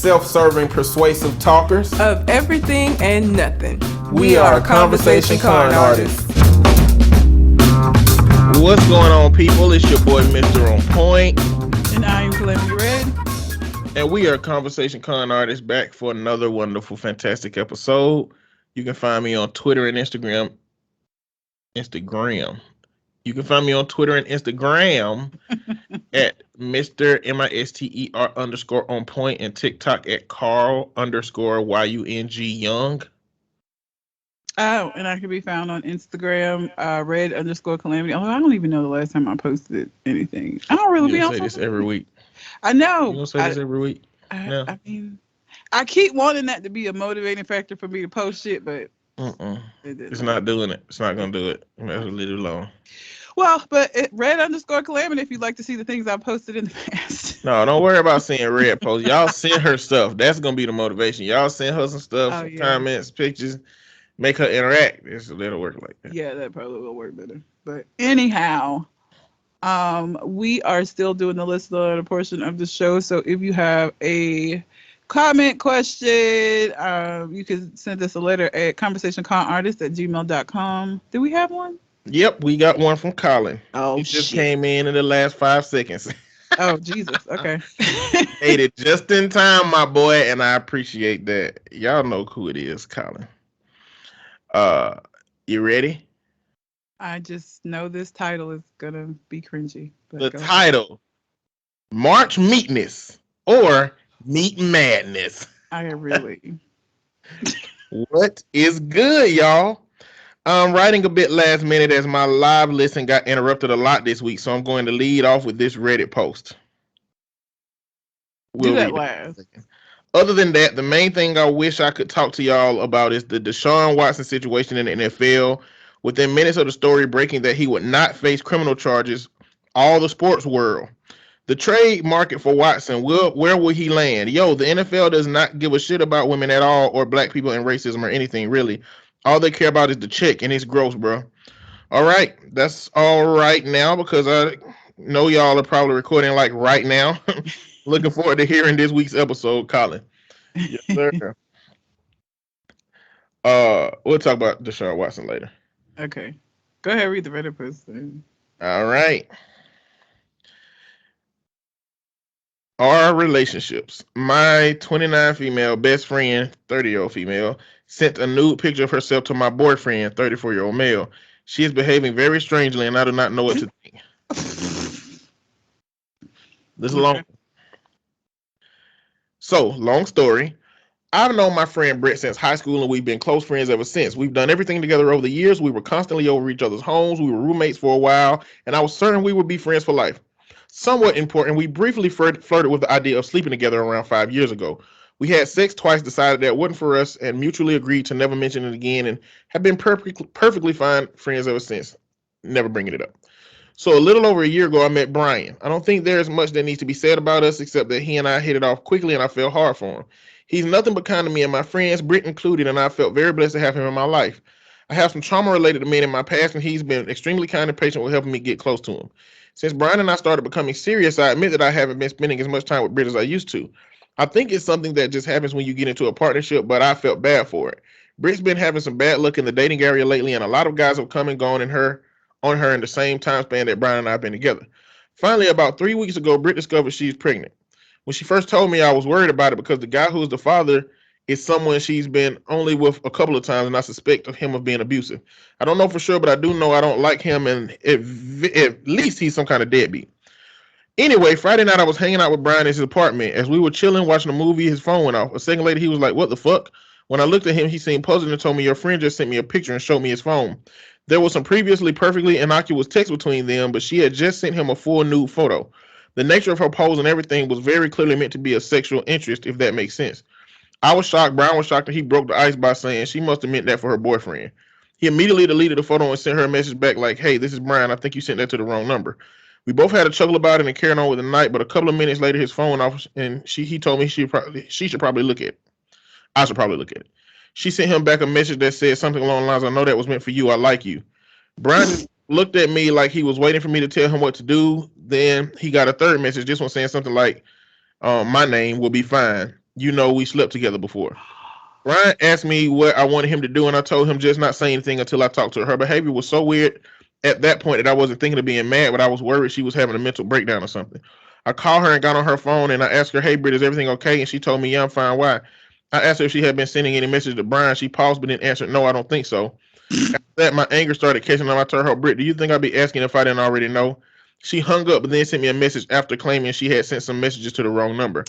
self-serving, persuasive talkers of everything and nothing. We are Conversation Con Artists. What's going on, people? It's your boy, Mr. On Point. And I am Calamity Red. And we are Conversation Con Artists, back for another wonderful, fantastic episode. You can find me on Twitter and Instagram. You can find me on Twitter and Instagram at Mr. MISTER _ on point and TikTok at Carl _ YUNG Young. Oh, and I can be found on Instagram, Red _ Calamity. Although I don't even know the last time I posted anything. I don't really be on say this every week. I know. You gonna say this every week? I mean, I keep wanting that to be a motivating factor for me to post shit, but it's not doing it. It's not gonna do it. That's a little long. Well, but Red _ Calamity if you'd like to see the things I've posted in the past. No, don't worry about seeing Red post. Y'all send her stuff. That's gonna be the motivation. Y'all send her some stuff, some comments, pictures, make her interact. That'll work like that. Yeah, that probably will work better. But anyhow, we are still doing the listener portion of the show. So if you have a comment, question, you can send us a letter at conversationconartist@gmail.com. Do we have one? Yep, we got one from Colin. Oh, he just came in the last 5 seconds. Oh, Jesus. Okay. Made it just in time, my boy, and I appreciate that. Y'all know who it is, Colin. You ready? I just know this title is gonna be cringy. The title, March Meatness or Meat Madness. I really. What is good, y'all? I'm writing a bit last minute as my live listen got interrupted a lot this week, so I'm going to lead off with this Reddit post. Do that last. Other than that, the main thing I wish I could talk to y'all about is the Deshaun Watson situation in the NFL. Within minutes of the story breaking that he would not face criminal charges, all the sports world. The trade market for Watson, where will he land? Yo, the NFL does not give a shit about women at all or black people and racism or anything, really. All they care about is the check, and it's gross, bro. All right, that's all right now because I know y'all are probably recording like right now. Looking forward to hearing this week's episode, Colin. Yes, sir. We'll talk about Deshaun Watson later. Okay. Go ahead, read the Reddit post then. All right. Our relationships. My 29 female best friend, 30-year-old female, sent a nude picture of herself to my boyfriend, 34-year-old male. She is behaving very strangely, and I do not know what to think. This is long. So, long story. I've known my friend Brett since high school, and we've been close friends ever since. We've done everything together over the years. We were constantly over each other's homes. We were roommates for a while, and I was certain we would be friends for life. Somewhat important, we briefly flirted with the idea of sleeping together around 5 years ago. We had sex twice, decided that it wasn't for us, and mutually agreed to never mention it again, and have been perfectly fine friends ever since, never bringing it up. So a little over a year ago, I met Brian. I don't think there's much that needs to be said about us, except that he and I hit it off quickly, and I felt hard for him. He's nothing but kind to me and my friends, Britt included, and I felt very blessed to have him in my life. I have some trauma related to men in my past, and he's been extremely kind and patient with helping me get close to him. Since Brian and I started becoming serious, I admit that I haven't been spending as much time with Britt as I used to. I think it's something that just happens when you get into a partnership, but I felt bad for it. Britt's been having some bad luck in the dating area lately, and a lot of guys have come and gone on her in the same time span that Brian and I have been together. Finally, about 3 weeks ago, Britt discovered she's pregnant. When she first told me, I was worried about it because the guy who's the father is someone she's been only with a couple of times, and I suspect him of being abusive. I don't know for sure, but I do know I don't like him, and at least he's some kind of deadbeat. Anyway, Friday night I was hanging out with Brian in his apartment. As we were chilling, watching a movie, his phone went off. A second later, he was like, "What the fuck?" When I looked at him, he seemed puzzled and told me, "Your friend just sent me a picture and showed me his phone." There was some previously perfectly innocuous text between them, but she had just sent him a full nude photo. The nature of her pose and everything was very clearly meant to be a sexual interest, if that makes sense. I was shocked. Brian was shocked, and he broke the ice by saying she must have meant that for her boyfriend. He immediately deleted the photo and sent her a message back like, "Hey, this is Brian. I think you sent that to the wrong number." We both had a chuckle about it and carried on with the night, but a couple of minutes later, his phone went off, and he told me she should probably look at it. I should probably look at it. She sent him back a message that said something along the lines, "I know that was meant for you. I like you." Brian looked at me like he was waiting for me to tell him what to do. Then he got a third message, this one saying something like, "My name will be fine." You know, we slept together before. Ryan asked me what I wanted him to do, and I told him just not say anything until I talked to her. Her behavior was so weird at that point that I wasn't thinking of being mad, but I was worried she was having a mental breakdown or something. I called her and got on her phone, and I asked her, "Hey, Britt, is everything okay?" And she told me, "Yeah, I'm fine. Why?" I asked her if she had been sending any message to Brian. She paused but didn't answer. No, I don't think so. After that, my anger started catching up. I told her, "Britt, do you think I'd be asking if I didn't already know?" She hung up, but then sent me a message after claiming she had sent some messages to the wrong number.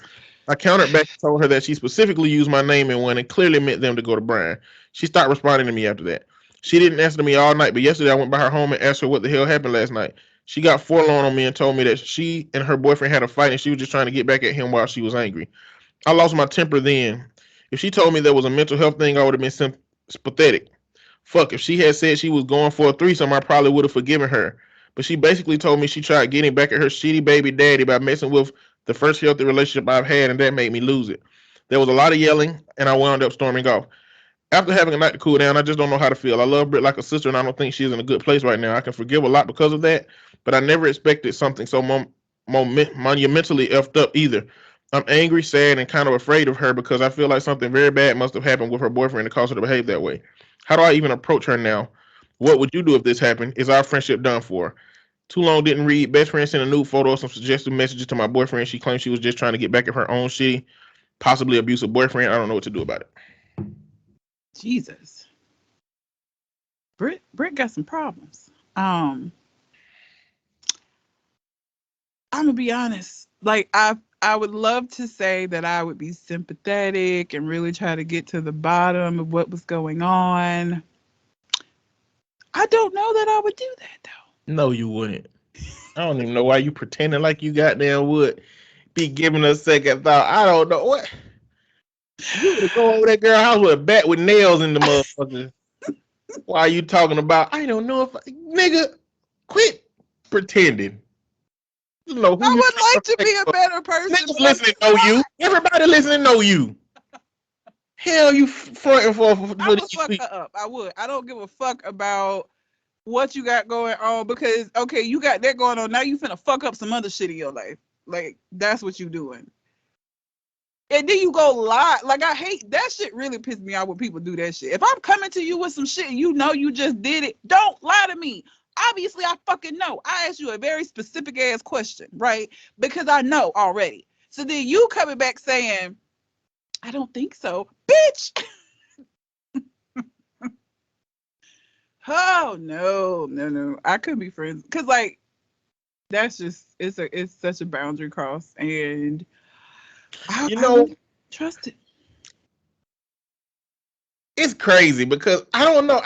I countered back and told her that she specifically used my name in one and clearly meant them to go to Brian. She stopped responding to me after that. She didn't answer to me all night, but yesterday I went by her home and asked her what the hell happened last night. She got forlorn on me and told me that she and her boyfriend had a fight and she was just trying to get back at him while she was angry. I lost my temper then. If she told me there was a mental health thing, I would have been sympathetic. Fuck, if she had said she was going for a threesome, I probably would have forgiven her. But she basically told me she tried getting back at her shitty baby daddy by messing with the first healthy relationship I've had, and that made me lose it. There was a lot of yelling, and I wound up storming off. After having a night to cool down, I just don't know how to feel. I love Britt like a sister, and I don't think she's in a good place right now. I can forgive a lot because of that, but I never expected something so monumentally effed up either. I'm angry, sad, and kind of afraid of her because I feel like something very bad must have happened with her boyfriend to cause her to behave that way. How do I even approach her now? What would you do if this happened? Is our friendship done for? Too long didn't read. Best friend sent a nude photo of some suggestive messages to my boyfriend. She claimed she was just trying to get back at her own shitty, possibly abusive boyfriend. I don't know what to do about it. Jesus. Britt got some problems. I'm gonna be honest. Like I would love to say that I would be sympathetic and really try to get to the bottom of what was going on. I don't know that I would do that though. No, you wouldn't. I don't even know why you pretending like you goddamn would be giving a second thought. I don't know what. You would go over that girl house with a bat with nails in the motherfucker. Why are you talking about? I don't know if nigga quit pretending. You know who I you would like to be a better person. Niggas listening know you. Everybody listening know you. Hell, you fronting for I would fuck her up. I would. I don't give a fuck about what you got going on because okay, you got that going on. Now you finna fuck up some other shit in your life. Like that's what you doing. And then you go lie. Like I hate that shit. Really piss me off when people do that shit. If I'm coming to you with some shit and you know you just did it, don't lie to me. Obviously, I fucking know. I asked you a very specific ass question, right? Because I know already. So then you coming back saying, I don't think so, bitch. Oh no. I couldn't be friends. Cause like that's just it's such a boundary cross. And I don't trust it. It's crazy because I don't know.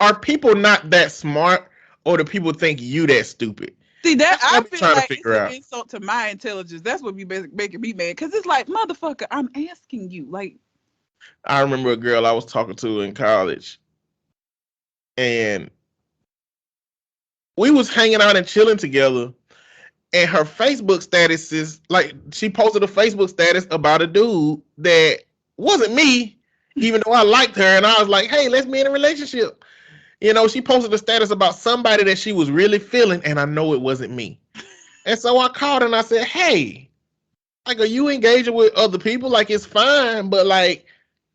Are people not that smart, or do people think you that stupid? See that I I'm feel trying like to it's figure an out. insult to my intelligence. That's what be making me mad. Cause it's like motherfucker, I'm asking you. Like I remember a girl I was talking to in college, and we was hanging out and chilling together. And her Facebook status is like she posted a Facebook status about a dude that wasn't me, even though I liked her, and I was like, "Hey, let's be in a relationship." You know, she posted a status about somebody that she was really feeling, and I know it wasn't me. And so I called and I said, "Hey, like, are you engaging with other people? Like, it's fine, but like,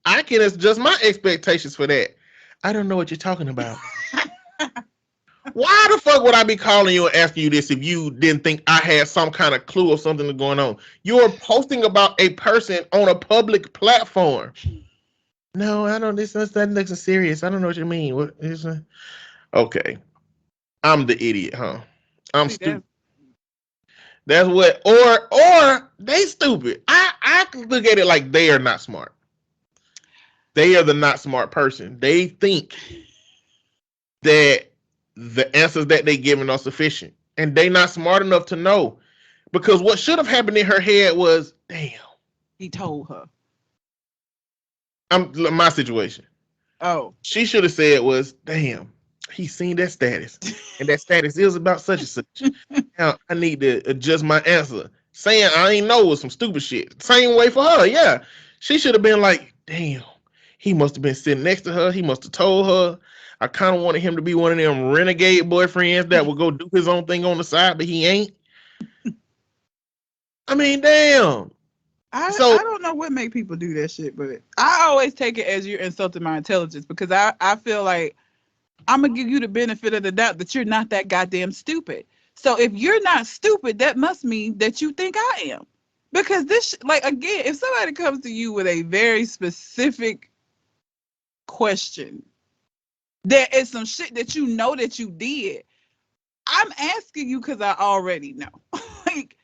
I can adjust my expectations for that." I don't know what you're talking about. Why the fuck would I be calling you and asking you this if you didn't think I had some kind of clue of something that's going on? You're posting about a person on a public platform. No, I don't. This that looks serious. I don't know what you mean. What is it? Okay, I'm the idiot, huh? I'm stupid. That's what. Or they stupid. I look at it like they are not smart. They are the not smart person. They think that the answers that they given are sufficient, and they not smart enough to know. Because what should have happened in her head was, damn. He told her. My situation. Oh. She should have said was, damn, he seen that status. And that status is about such and such. Now I need to adjust my answer. Saying I ain't know was some stupid shit. Same way for her, yeah. She should have been like, damn, he must have been sitting next to her. He must have told her. I kind of wanted him to be one of them renegade boyfriends that would go do his own thing on the side, but he ain't. I mean, damn. So I don't know what make people do that shit, but I always take it as you're insulting my intelligence because I feel like I'm gonna give you the benefit of the doubt that you're not that goddamn stupid. So if you're not stupid, that must mean that you think I am. Because this, like, again, if somebody comes to you with a very specific question, there is some shit that you know that you did. I'm asking you because I already know. Like,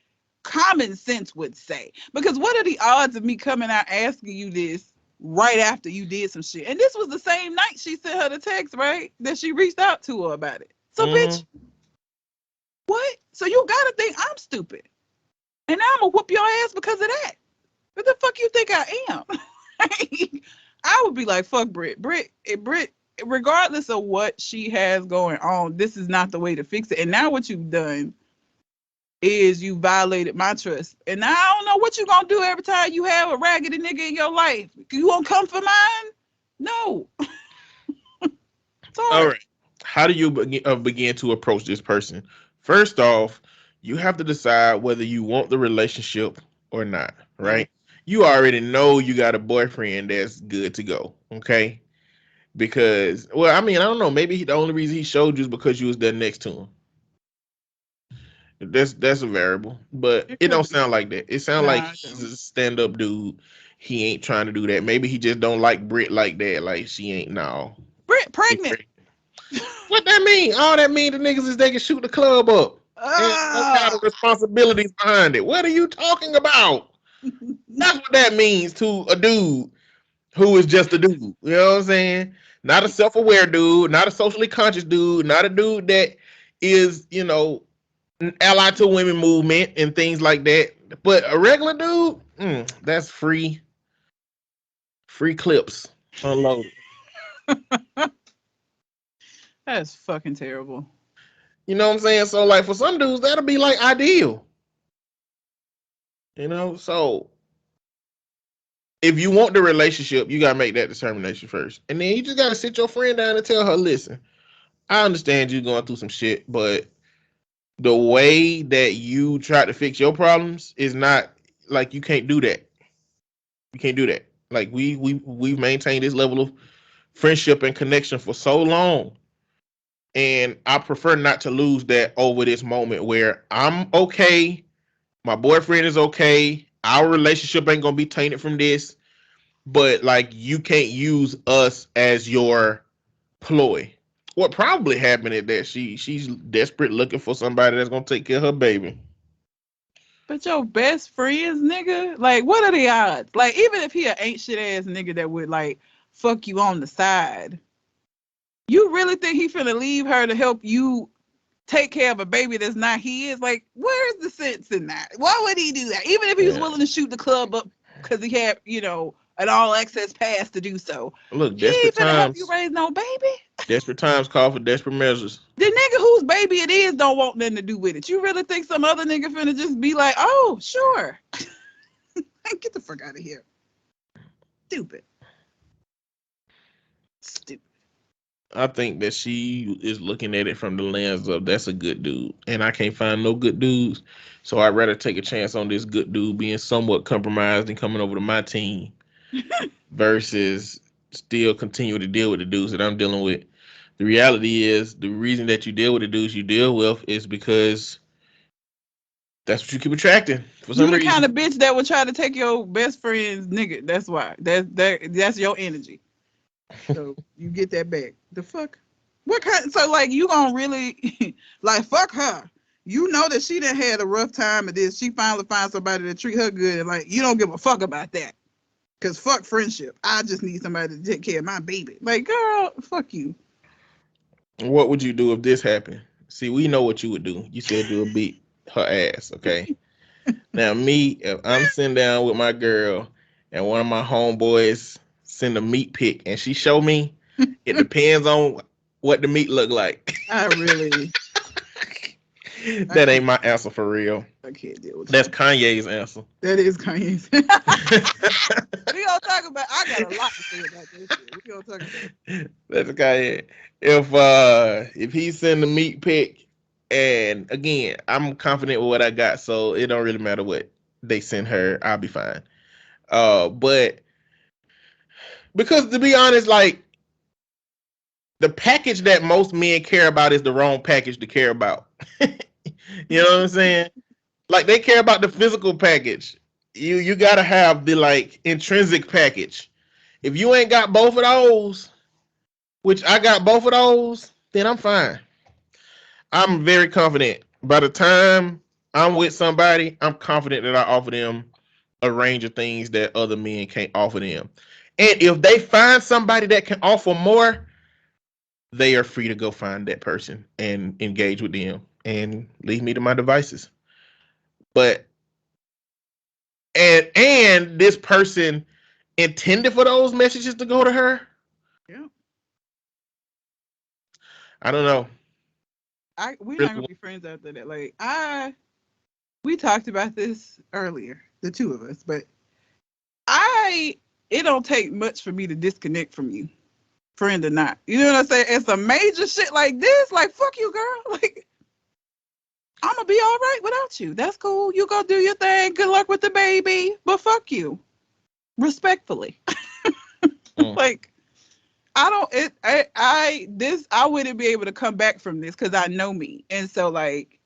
common sense would say. Because what are the odds of me coming out asking you this right after you did some shit? And this was the same night she sent her the text, right? That she reached out to her about it. So, bitch, what? So you gotta think I'm stupid. And now I'm gonna whoop your ass because of that. What the fuck you think I am? I would be like, fuck Brit. Brit, regardless of what she has going on, this is not the way to fix it. And now what you've done is you violated my trust. And now I don't know what you're gonna do every time you have a raggedy nigga in your life. You gonna come for mine? No. Sorry. all right. How do you begin to approach this person? First off, you have to decide whether you want the relationship or not, right? You already know you got a boyfriend that's good to go, okay? Because, well, I mean, I don't know. Maybe the only reason he showed you is because you was there next to him. That's a variable, but it don't sound like that. It sounds like he's a stand-up dude. He ain't trying to do that. Maybe he just don't like Brit like that. Like she ain't no. Brit pregnant. What that mean? All that mean to niggas is they can shoot the club up. And no kind of responsibilities behind it. What are you talking about? That's what that means to a dude who is just a dude. You know what I'm saying? Not a self-aware dude, not a socially conscious dude, not a dude that is, you know, an ally to women movement and things like that. But a regular dude, that's free clips unloaded. That's fucking terrible. You know what I'm saying? So like for some dudes, that'll be like ideal. You know, so if you want the relationship, you gotta make that determination first. And then you just gotta sit your friend down and tell her, listen, I understand you going through some shit, but the way that you try to fix your problems is not like you can't do that. You can't do that. Like we've maintained this level of friendship and connection for so long. And I prefer not to lose that over this moment where I'm okay, my boyfriend is okay, our relationship ain't gonna be tainted from this, but like you can't use us as your ploy. What probably happened is that she's desperate looking for somebody that's gonna take care of her baby. But your best friends, nigga, like what are the odds? Like even if he a ain't shit ass nigga that would like fuck you on the side, you really think he finna leave her to help you take care of a baby that's not his? Like, where's the sense in that? Why would he do that? Even if he was willing to shoot the club up because he had, you know, an all access pass to do so. Look, he ain't finna help you raise no baby. Desperate times call for desperate measures. The nigga whose baby it is don't want nothing to do with it. You really think some other nigga finna just be like, oh, sure. Get the fuck out of here. Stupid. I think that she is looking at it from the lens of that's a good dude, and I can't find no good dudes, so I'd rather take a chance on this good dude being somewhat compromised and coming over to my team versus still continue to deal with the dudes that I'm dealing with. The reality is the reason that you deal with the dudes you deal with is because that's what you keep attracting. For some reason, you the kind of bitch that would try to take your best friend's nigga. That's why. That's your energy. So you get that back. The fuck? What kind? So like you gonna really like fuck her? You know that she done had a rough time of this. She finally finds somebody to treat her good, and like you don't give a fuck about that. Cause fuck friendship. I just need somebody to take care of my baby. Like girl, fuck you. What would you do if this happened? See, we know what you would do. You said you would beat her ass, okay? Now me, if I'm sitting down with my girl and one of my homeboys send a meat pic and she show me, it depends on what the meat look like. I really that ain't my answer for real. I can't deal with That's you. Kanye's answer. That is Kanye's. We gonna talk about I got a lot to say about this shit. We gonna talk about it. That's Kanye. If he send the meat pic, and again, I'm confident with what I got, so it don't really matter what they send her, I'll be fine. But because to be honest, like the package that most men care about is the wrong package to care about. You know what I'm saying? Like they care about the physical package. You gotta have the like intrinsic package. If you ain't got both of those, which I got both of those, then I'm fine. I'm very confident. By the time I'm with somebody, I'm confident that I offer them a range of things that other men can't offer them. And if they find somebody that can offer more, they are free to go find that person and engage with them and leave me to my devices. But and this person intended for those messages to go to her. Yeah. I don't know. We're not gonna be friends after that. Like we talked about this earlier, the two of us, but it don't take much for me to disconnect from you, friend or not. You know what I'm saying? It's a major shit like this, like fuck you, girl. Like I'm gonna be all right without you. That's cool. You go do your thing. Good luck with the baby. But fuck you. Respectfully. Like I don't it I wouldn't be able to come back from this because I know me. And so like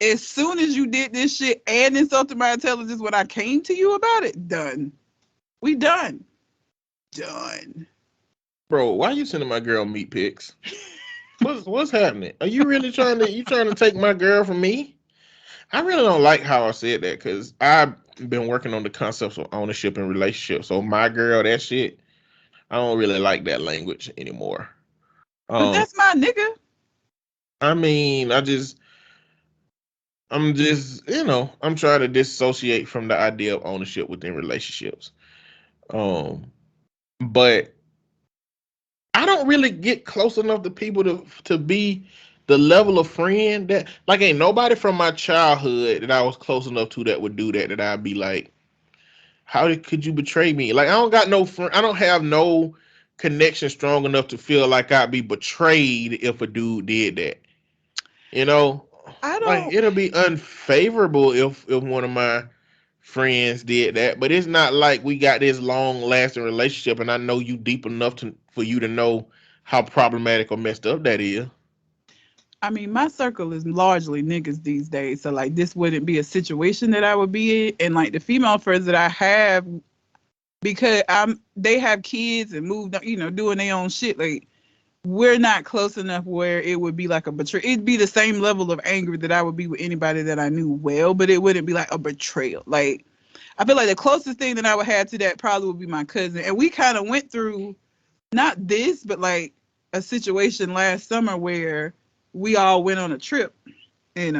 as soon as you did this shit and insulted my intelligence when I came to you about it, done. We done. Done. Bro, why are you sending my girl meat pics? What's happening? Are you really trying to take my girl from me? I really don't like how I said that because I've been working on the concepts of ownership and relationships. So my girl, that shit, I don't really like that language anymore. But that's my nigga. I mean, I'm just, I'm trying to dissociate from the idea of ownership within relationships. But I don't really get close enough to people to be the level of friend that like ain't nobody from my childhood that I was close enough to that would do that I'd be like, could you betray me? Like I don't got no friend, I don't have no connection strong enough to feel like I'd be betrayed if a dude did that. You know, I like don't it'll be unfavorable if one of my friends did that, but it's not like we got this long lasting relationship and I know you deep enough for you to know how problematic or messed up that is. I mean, my circle is largely niggas these days. So like this wouldn't be a situation that I would be in. And like the female friends that I have, because they have kids and moved on, doing their own shit. Like we're not close enough where it would be like a betrayal. It'd be the same level of anger that I would be with anybody that I knew well, but it wouldn't be like a betrayal. Like I feel like the closest thing that I would have to that probably would be my cousin. And we kind of went through not this, but like a situation last summer where we all went on a trip and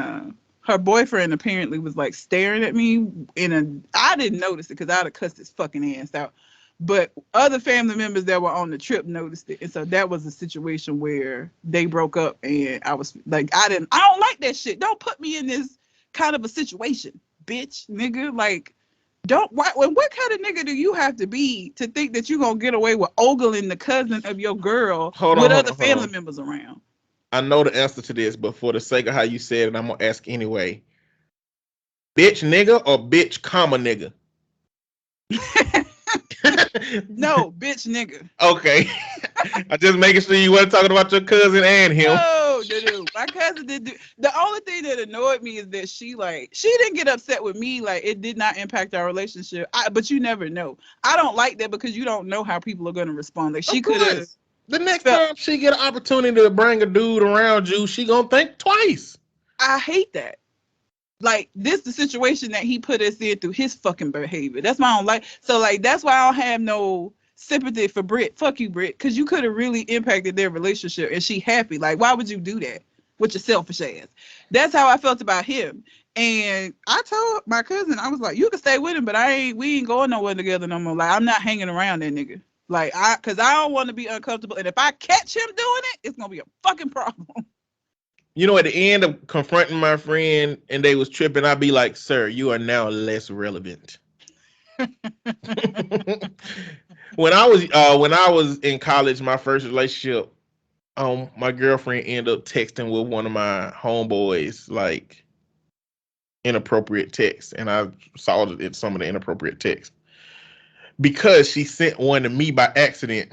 her boyfriend apparently was like staring at me I didn't notice it because I'd have cussed his fucking ass out. But other family members that were on the trip noticed it. And so that was a situation where they broke up and I was like, I don't like that shit. Don't put me in this kind of a situation, bitch, nigga. Like, what kind of nigga do you have to be to think that you're gonna get away with ogling the cousin of your girl Hold on, with hold other on, hold family on. members around? I know the answer to this, but for the sake of how you said it, I'm gonna ask anyway. Bitch nigga or bitch comma nigga? No, bitch nigga. Okay. I just making sure you weren't talking about your cousin and him. No. My cousin did do. The only thing that annoyed me is that she didn't get upset with me. Like it did not impact our relationship. But you never know. I don't like that because you don't know how people are gonna respond. Like she Of could have. course. The next time she get an opportunity to bring a dude around you, she gonna think twice. I hate that. Like this the situation that he put us in through his fucking behavior. That's why I don't like. So like that's why I don't have no sympathy for Britt. Fuck you, Britt, because you could have really impacted their relationship and she happy. Like why would you do that with your selfish ass? That's how I felt about him. And I told my cousin, I was like, you can stay with him, but we ain't going nowhere together no more. Like I'm not hanging around that nigga. Like cause I don't want to be uncomfortable. And if I catch him doing it, it's gonna be a fucking problem. You know, at the end of confronting my friend and they was tripping, I'd be like, sir, you are now less relevant. When I was in college, my first relationship, my girlfriend ended up texting with one of my homeboys, like inappropriate texts, and I saw it in some of the inappropriate texts. because she sent one to me by accident.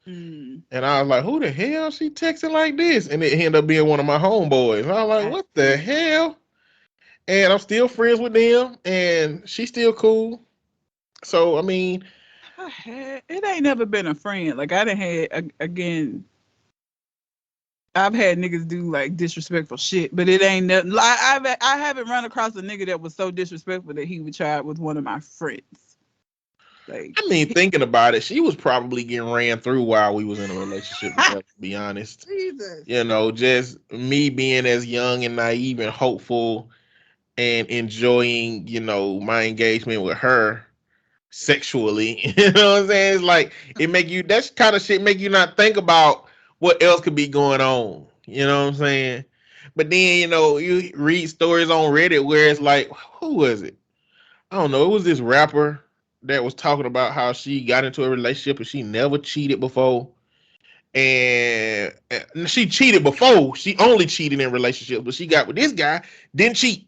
Mm, And I was like, who the hell she texting like this? And it ended up being one of my homeboys. And I was like, I what the see. hell? And I'm still friends with them, and she's still cool. So I mean, It ain't never been a friend. Like I done had again. I've had niggas do like disrespectful shit, but it ain't nothing. I haven't run across a nigga that was so disrespectful that he would try it with one of my friends. Like, I mean, thinking about it, she was probably getting ran through while we was in a relationship together, to be honest. Jesus. You know, just me being as young and naive and hopeful and enjoying, my engagement with her sexually. You know what I'm saying? It's like it make you that kind of shit make you not think about what else could be going on. You know what I'm saying? But then, you read stories on Reddit where it's like, who was it? I don't know. It was this rapper that was talking about how she got into a relationship and she never cheated before. And she cheated before. She only cheated in relationships, but she got with this guy, didn't cheat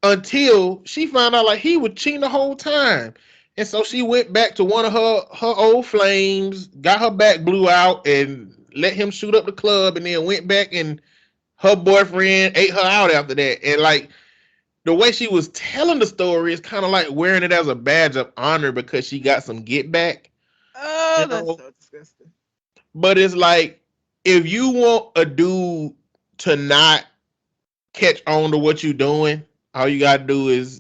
until she found out like he was cheating the whole time. And so she went back to one of her old flames, got her back blew out, and let him shoot up the club, and then went back and her boyfriend ate her out after that. And like the way she was telling the story is kind of like wearing it as a badge of honor because she got some get back, Oh, you that's know. so disgusting. But it's like if you want a dude to not catch on to what you're doing, all you gotta do is,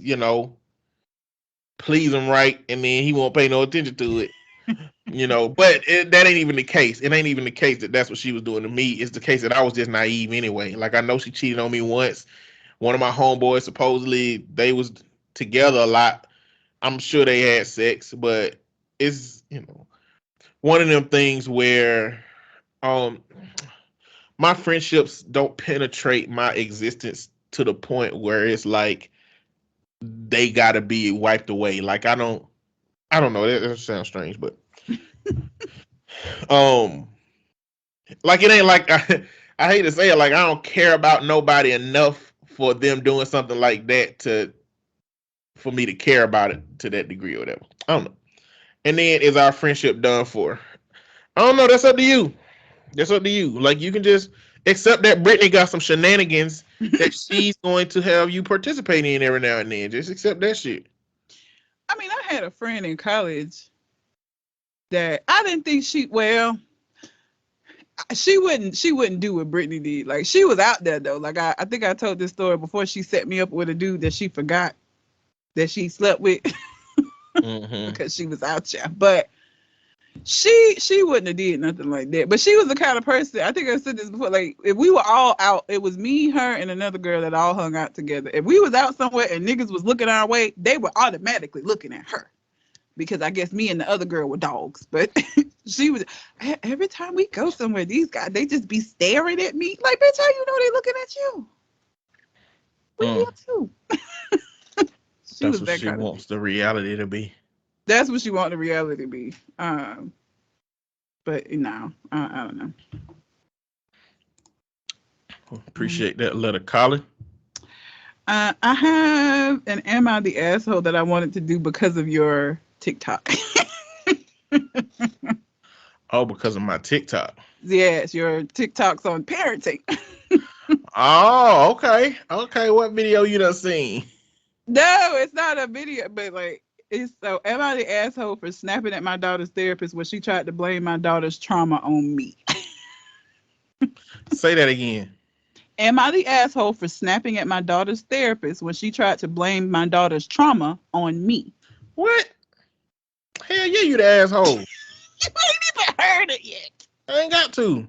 please him right, and then he won't pay no attention to it. But that ain't even the case. It ain't even the case that that's what she was doing to me. It's the case that I was just naive anyway. Like I know she cheated on me once. One of my homeboys supposedly they was together a lot. I'm sure they had sex, but it's one of them things where um my friendships don't penetrate my existence to the point where it's like they gotta be wiped away. Like I don't know. That sounds strange, but um, like it ain't like I hate to say it, like I don't care about nobody enough for them doing something like that for me to care about it to that degree or whatever. I don't know. And then is our friendship done for? I don't know. That's up to you. That's up to you. Like you can just accept that Brittany got some shenanigans that she's going to have you participating in every now and then. Just accept that shit. I mean, I had a friend in college that I didn't think she wouldn't do what Brittany did. Like she was out there though. Like I think I told this story before. She set me up with a dude that she forgot that she slept with Mm-hmm. because she was out there. But she wouldn't have did nothing like that. But she was the kind of person, I think I said this before, like if we were all out, it was me, her, and another girl that all hung out together. If we was out somewhere and niggas was looking our way, they were automatically looking at her. Because I guess me and the other girl were dogs. But she was every time we go somewhere, these guys they just be staring at me. Like, bitch, how you know they looking at you? We here too. She That's was what that she kind of wants bitch. the reality to be. That's what she wanted the reality to be. But no, I don't know. Appreciate that letter, Colin. I have an Am I the Asshole that I wanted to do because of your TikTok. Oh, because of my TikTok. Yes, your TikToks on parenting. Oh, okay. Okay, what video you done seen? No, it's not a video, but like it's so am I the asshole for snapping at my daughter's therapist when she tried to blame my daughter's trauma on me? Say that again. Am I the asshole for snapping at my daughter's therapist when she tried to blame my daughter's trauma on me? What? Hell yeah, you the asshole. You ain't even heard it yet. I ain't got to.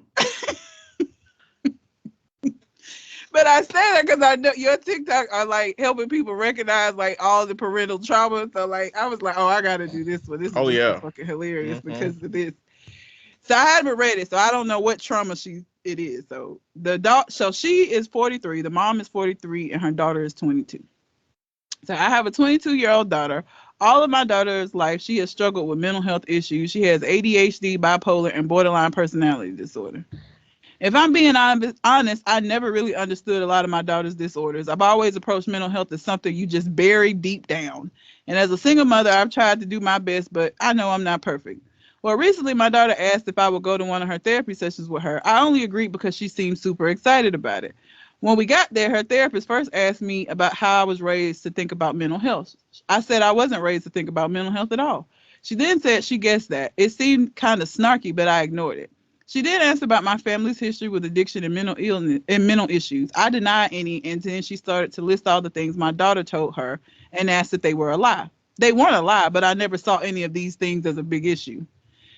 But I say that because I know your TikTok are like helping people recognize like all the parental trauma. So like I was like, oh, I gotta do this one. This is Oh just so yeah. fucking hilarious Mm-hmm. because of this. So I haven't read it, so I don't know what trauma it is. So so she is 43, the mom is 43, and her daughter is 22. So I have a 22-year-old daughter. All of my daughter's life, she has struggled with mental health issues. She has ADHD, bipolar, and borderline personality disorder. If I'm being honest, I never really understood a lot of my daughter's disorders. I've always approached mental health as something you just bury deep down. And as a single mother, I've tried to do my best, but I know I'm not perfect. Well, recently my daughter asked if I would go to one of her therapy sessions with her. I only agreed because she seemed super excited about it. When we got there, her therapist first asked me about how I was raised to think about mental health. I said I wasn't raised to think about mental health at all. She then said she guessed that. It seemed kind of snarky, but I ignored it. She did ask about my family's history with addiction and mental illness and mental issues. I denied any, and then she started to list all the things my daughter told her and asked if they were a lie. They weren't a lie, but I never saw any of these things as a big issue.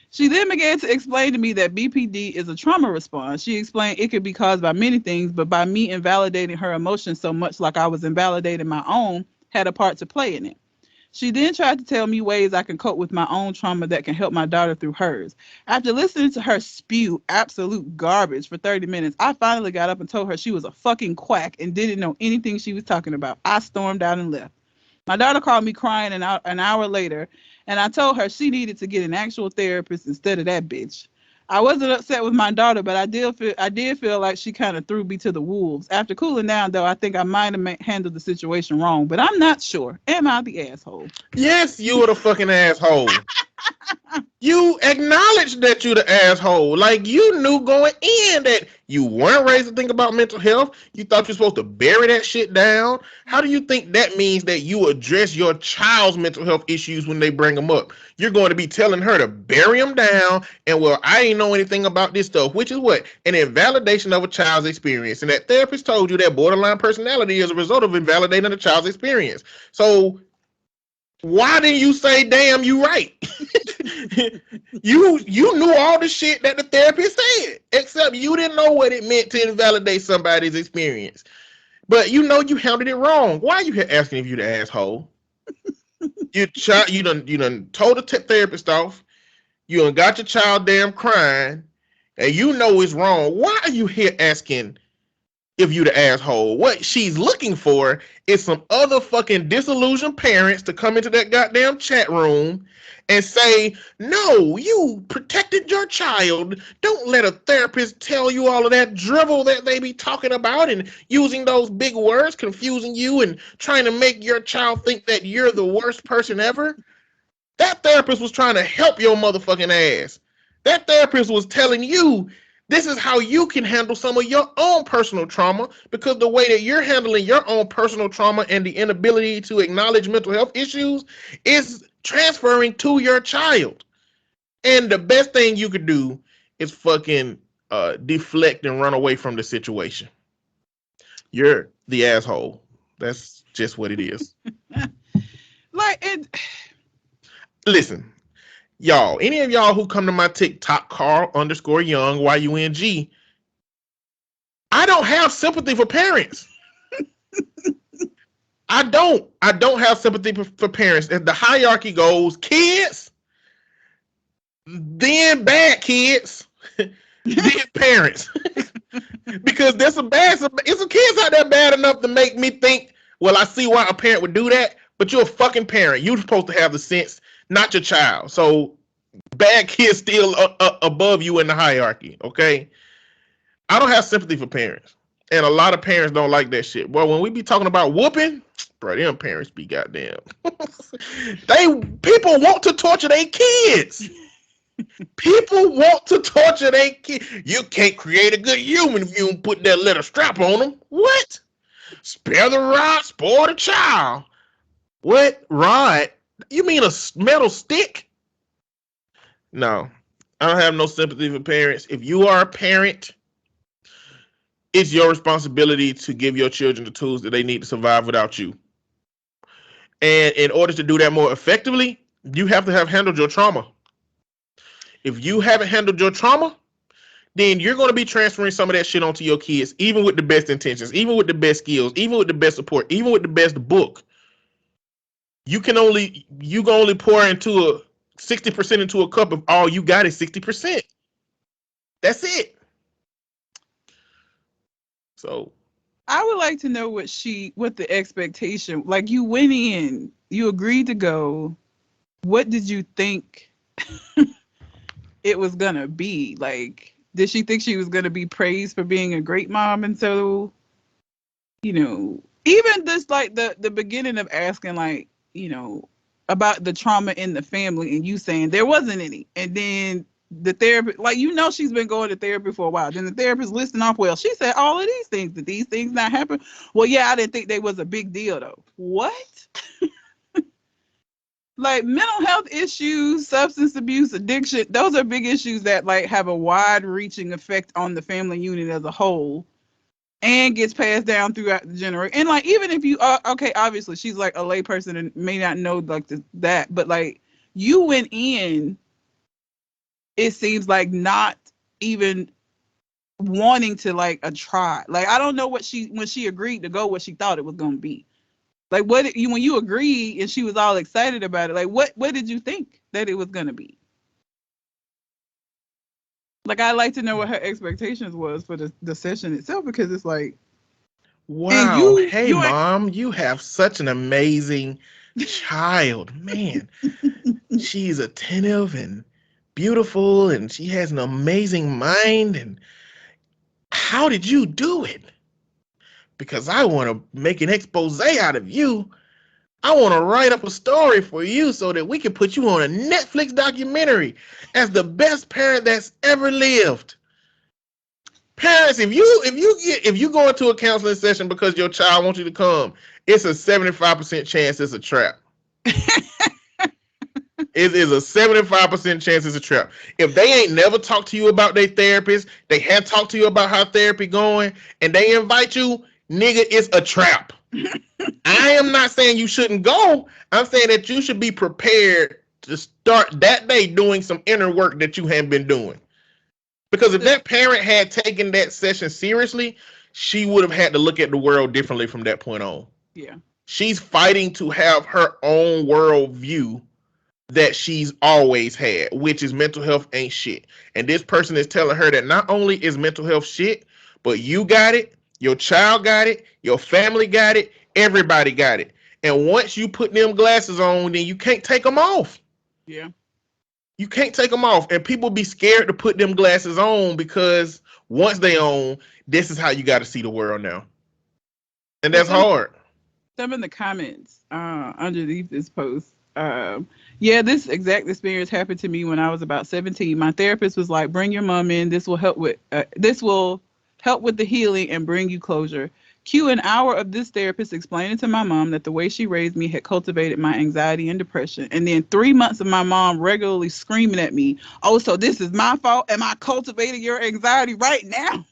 She then began to explain to me that BPD is a trauma response. She explained it could be caused by many things, but by me invalidating her emotions so much like I was invalidating my own, had a part to play in it. She then tried to tell me ways I can cope with my own trauma that can help my daughter through hers. After listening to her spew absolute garbage for 30 minutes, I finally got up and told her she was a fucking quack and didn't know anything she was talking about. I stormed out and left. My daughter called me crying an hour later, and I told her she needed to get an actual therapist instead of that bitch. I wasn't upset with my daughter, but I did feel like she kind of threw me to the wolves. After cooling down, though, I think I might have handled the situation wrong, but I'm not sure. Am I the asshole? Yes, you were the fucking asshole. You acknowledged that you the asshole. Like, you knew going in that you weren't raised to think about mental health. You thought you're supposed to bury that shit down. How do you think that means that you address your child's mental health issues when they bring them up? You're going to be telling her to bury them down and, well, I ain't know anything about this stuff, which is what? An invalidation of a child's experience. And that therapist told you that borderline personality is a result of invalidating a child's experience. So why didn't you say, damn, you right? you knew all the shit that the therapist said, except you didn't know what it meant to invalidate somebody's experience. But you know you handled it wrong. Why are you here asking if you the asshole? You done told the therapist off. You done got your child damn crying, and you know it's wrong. Why are you here asking if you the asshole? What she's looking for is some other fucking disillusioned parents to come into that goddamn chat room and say, no, you protected your child. Don't let a therapist tell you all of that drivel that they be talking about and using those big words, confusing you and trying to make your child think that you're the worst person ever. That therapist was trying to help your motherfucking ass. That therapist was telling you this is how you can handle some of your own personal trauma, because the way that you're handling your own personal trauma and the inability to acknowledge mental health issues is transferring to your child. And the best thing you could do is fucking deflect and run away from the situation. You're the asshole. That's just what it is. Listen. Y'all, any of y'all who come to my TikTok, Carl_Young, YUNG, I don't have sympathy for parents. I don't have sympathy for parents. If the hierarchy goes kids, then bad kids, then parents. Because there's some kids out there bad enough to make me think, well, I see why a parent would do that, but you're a fucking parent. You're supposed to have the sense, not your child. So bad kids still above you in the hierarchy, okay? I don't have sympathy for parents. And a lot of parents don't like that shit. Well, when we be talking about whooping, bro, them parents be goddamn. People want to torture their kids. People want to torture their kids. You can't create a good human if you don't put that little strap on them. What? Spare the rod, spoil the child. What? Rod? You mean a metal stick? No, I don't have no sympathy for parents. If you are a parent, it's your responsibility to give your children the tools that they need to survive without you. And in order to do that more effectively, you have to have handled your trauma. If you haven't handled your trauma, then you're going to be transferring some of that shit onto your kids, even with the best intentions, even with the best skills, even with the best support, even with the best book. You can only pour into 60% into a cup if all you got is 60%. That's it. So I would like to know what the expectation, like you went in, you agreed to go. What did you think it was going to be? Like, did she think she was going to be praised for being a great mom? And so, even this, like the beginning of asking, like, about the trauma in the family, and you saying there wasn't any, and then the therapist, like, she's been going to therapy for a while. Then the therapist listing off, well, she said all of these things. Did these things not happen? Well, yeah, I didn't think they was a big deal though. What? Like mental health issues, substance abuse, addiction, those are big issues that like have a wide reaching effect on the family unit as a whole and gets passed down throughout the generation. And like, even if you are, okay, obviously she's like a lay person and may not know like that, but like you went in, it seems like not even wanting to like a try. Like, I don't know when she agreed to go, what she thought it was going to be. Like, when you agreed and she was all excited about it, like, what did you think that it was going to be? Like, I'd like to know what her expectations was for the session itself, because it's like, wow, hey, Mom, you have such an amazing child. Man, she's attentive and beautiful, and she has an amazing mind. And how did you do it? Because I want to make an expose out of you. I want to write up a story for you so that we can put you on a Netflix documentary as the best parent that's ever lived. Parents, if you go into a counseling session because your child wants you to come, it's a 75% chance it's a trap. It is a 75% chance it's a trap. If they ain't never talked to you about their therapist, they hadn't talked to you about how therapy going, and they invite you, nigga, it's a trap. I am not saying you shouldn't go. I'm saying that you should be prepared to start that day doing some inner work that you haven't been doing. Because if that parent had taken that session seriously, she would have had to look at the world differently from that point on. Yeah. She's fighting to have her own world view that she's always had, which is mental health ain't shit. And this person is telling her that not only is mental health shit, but you got it, your child got it, your family got it, everybody got it. And once you put them glasses on, then you can't take them off. Yeah. You can't take them off. And people be scared to put them glasses on because once they on, this is how you got to see the world now. And that's hard. Some in the comments underneath this post, yeah, this exact experience happened to me when I was about 17. My therapist was like, bring your mom in. This will help with the healing and bring you closure. Cue an hour of this therapist explaining to my mom that the way she raised me had cultivated my anxiety and depression. And then 3 months of my mom regularly screaming at me, oh, so this is my fault? Am I cultivating your anxiety right now?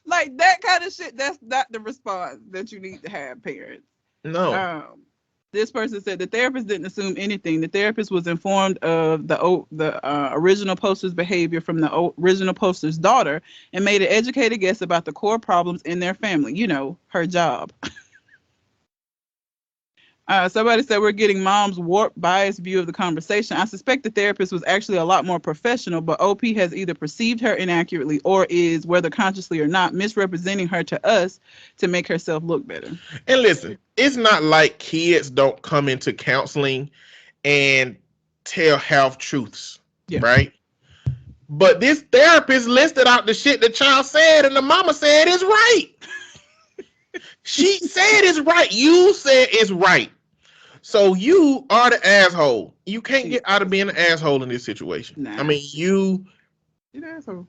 Like that kind of shit, that's not the response that you need to have, parents. No. This person said the therapist didn't assume anything. The therapist was informed of the original poster's behavior from the original poster's daughter and made an educated guess about the core problems in their family. You know, her job. Somebody said we're getting mom's warped, biased view of the conversation. I suspect the therapist was actually a lot more professional, but OP has either perceived her inaccurately or is, whether consciously or not, misrepresenting her to us to make herself look better. And listen, it's not like kids don't come into counseling and tell half truths, right? But this therapist listed out the shit the child said and the mama said is right. She said it's right. You said it's right. So you are the asshole. You can't get out of being an asshole in this situation. Nah. I mean, you're an asshole.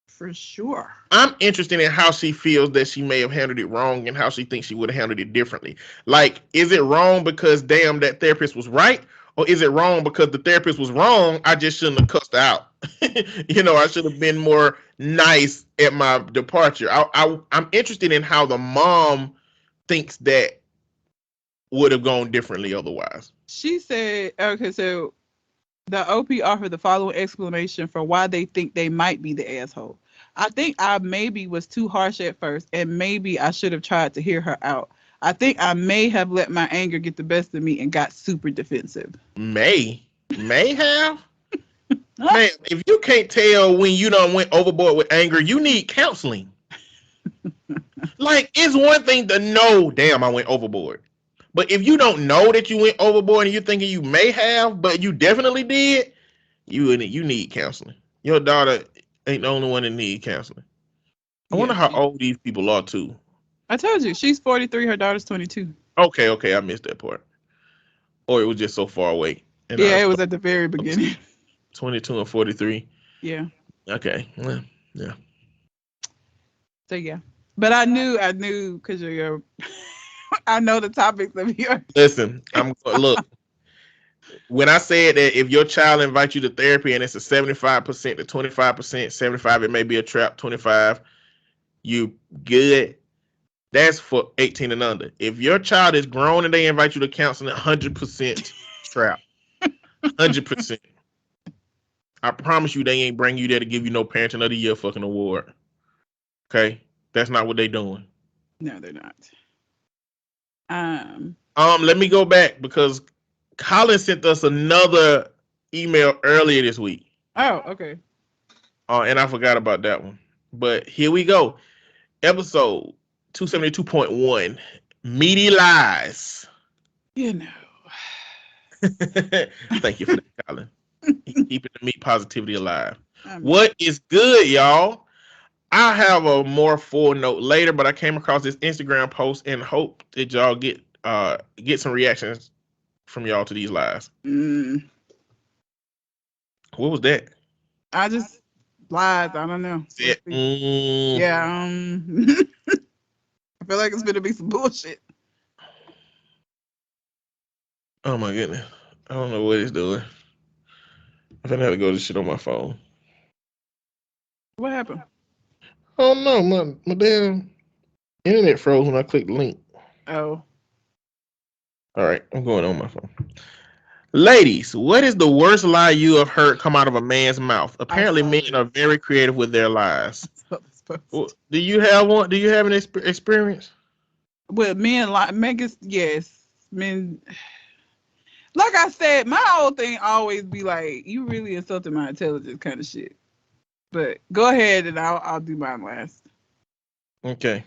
For sure. I'm interested in how she feels that she may have handled it wrong and how she thinks she would have handled it differently. Like, is it wrong because, damn, that therapist was right? Or is it wrong because the therapist was wrong? I just shouldn't have cussed her out. I should have been more nice at my departure. I'm interested in how the mom thinks that would have gone differently otherwise. She said, okay, so the OP offered the following explanation for why they think they might be the asshole. I think I maybe was too harsh at first, and maybe I should have tried to hear her out. I think I may have let my anger get the best of me and got super defensive. May have? Man, if you can't tell when you done went overboard with anger, you need counseling. Like, it's one thing to know, damn, I went overboard. But if you don't know that you went overboard and you're thinking you may have, but you definitely did, you need counseling. Your daughter ain't the only one that need counseling. I wonder how old these people are too. I told you, she's 43, her daughter's 22. Okay, I missed that part. Or it was just so far away. And I Yeah, it was was at the very beginning. 22 and 43. Yeah. Okay. Well, yeah. So yeah. But I knew because of your I know the topics of your Listen, look. When I said that if your child invites you to therapy and it's a 75% to 25%, 75 it may be a trap, 25 you good. That's for 18 and under. If your child is grown and they invite you to counseling, 100% trap. 100%. I promise you they ain't bring you there to give you no parenting of the year fucking award. Okay? That's not what they doing. No, they're not. Let me go back because Colin sent us another email earlier this week. Oh, okay. And I forgot about that one. But here we go. Episode 272.1. Meaty Lies. You know. Thank you for that, Colin. Keeping the meat positivity alive. I mean, What is good, y'all? I have a more full note later, but I came across this Instagram post and hope that y'all get some reactions from y'all to these lies. What was that? I just lied. I don't know. Yeah. I feel like it's gonna be some bullshit. Oh my goodness. I don't know what it's doing. I'm gonna have to go to shit on my phone. What happened? Oh no, my damn internet froze when I clicked the link. Oh. All right, I'm going on my phone. Ladies, what is the worst lie you have heard come out of a man's mouth? Apparently, men are very creative with their lies. Do you have one? Do you have an experience? With men, yes, men. Like I said, my whole thing always be like, you really insulted my intelligence kind of shit. But go ahead and I'll do mine last. Okay.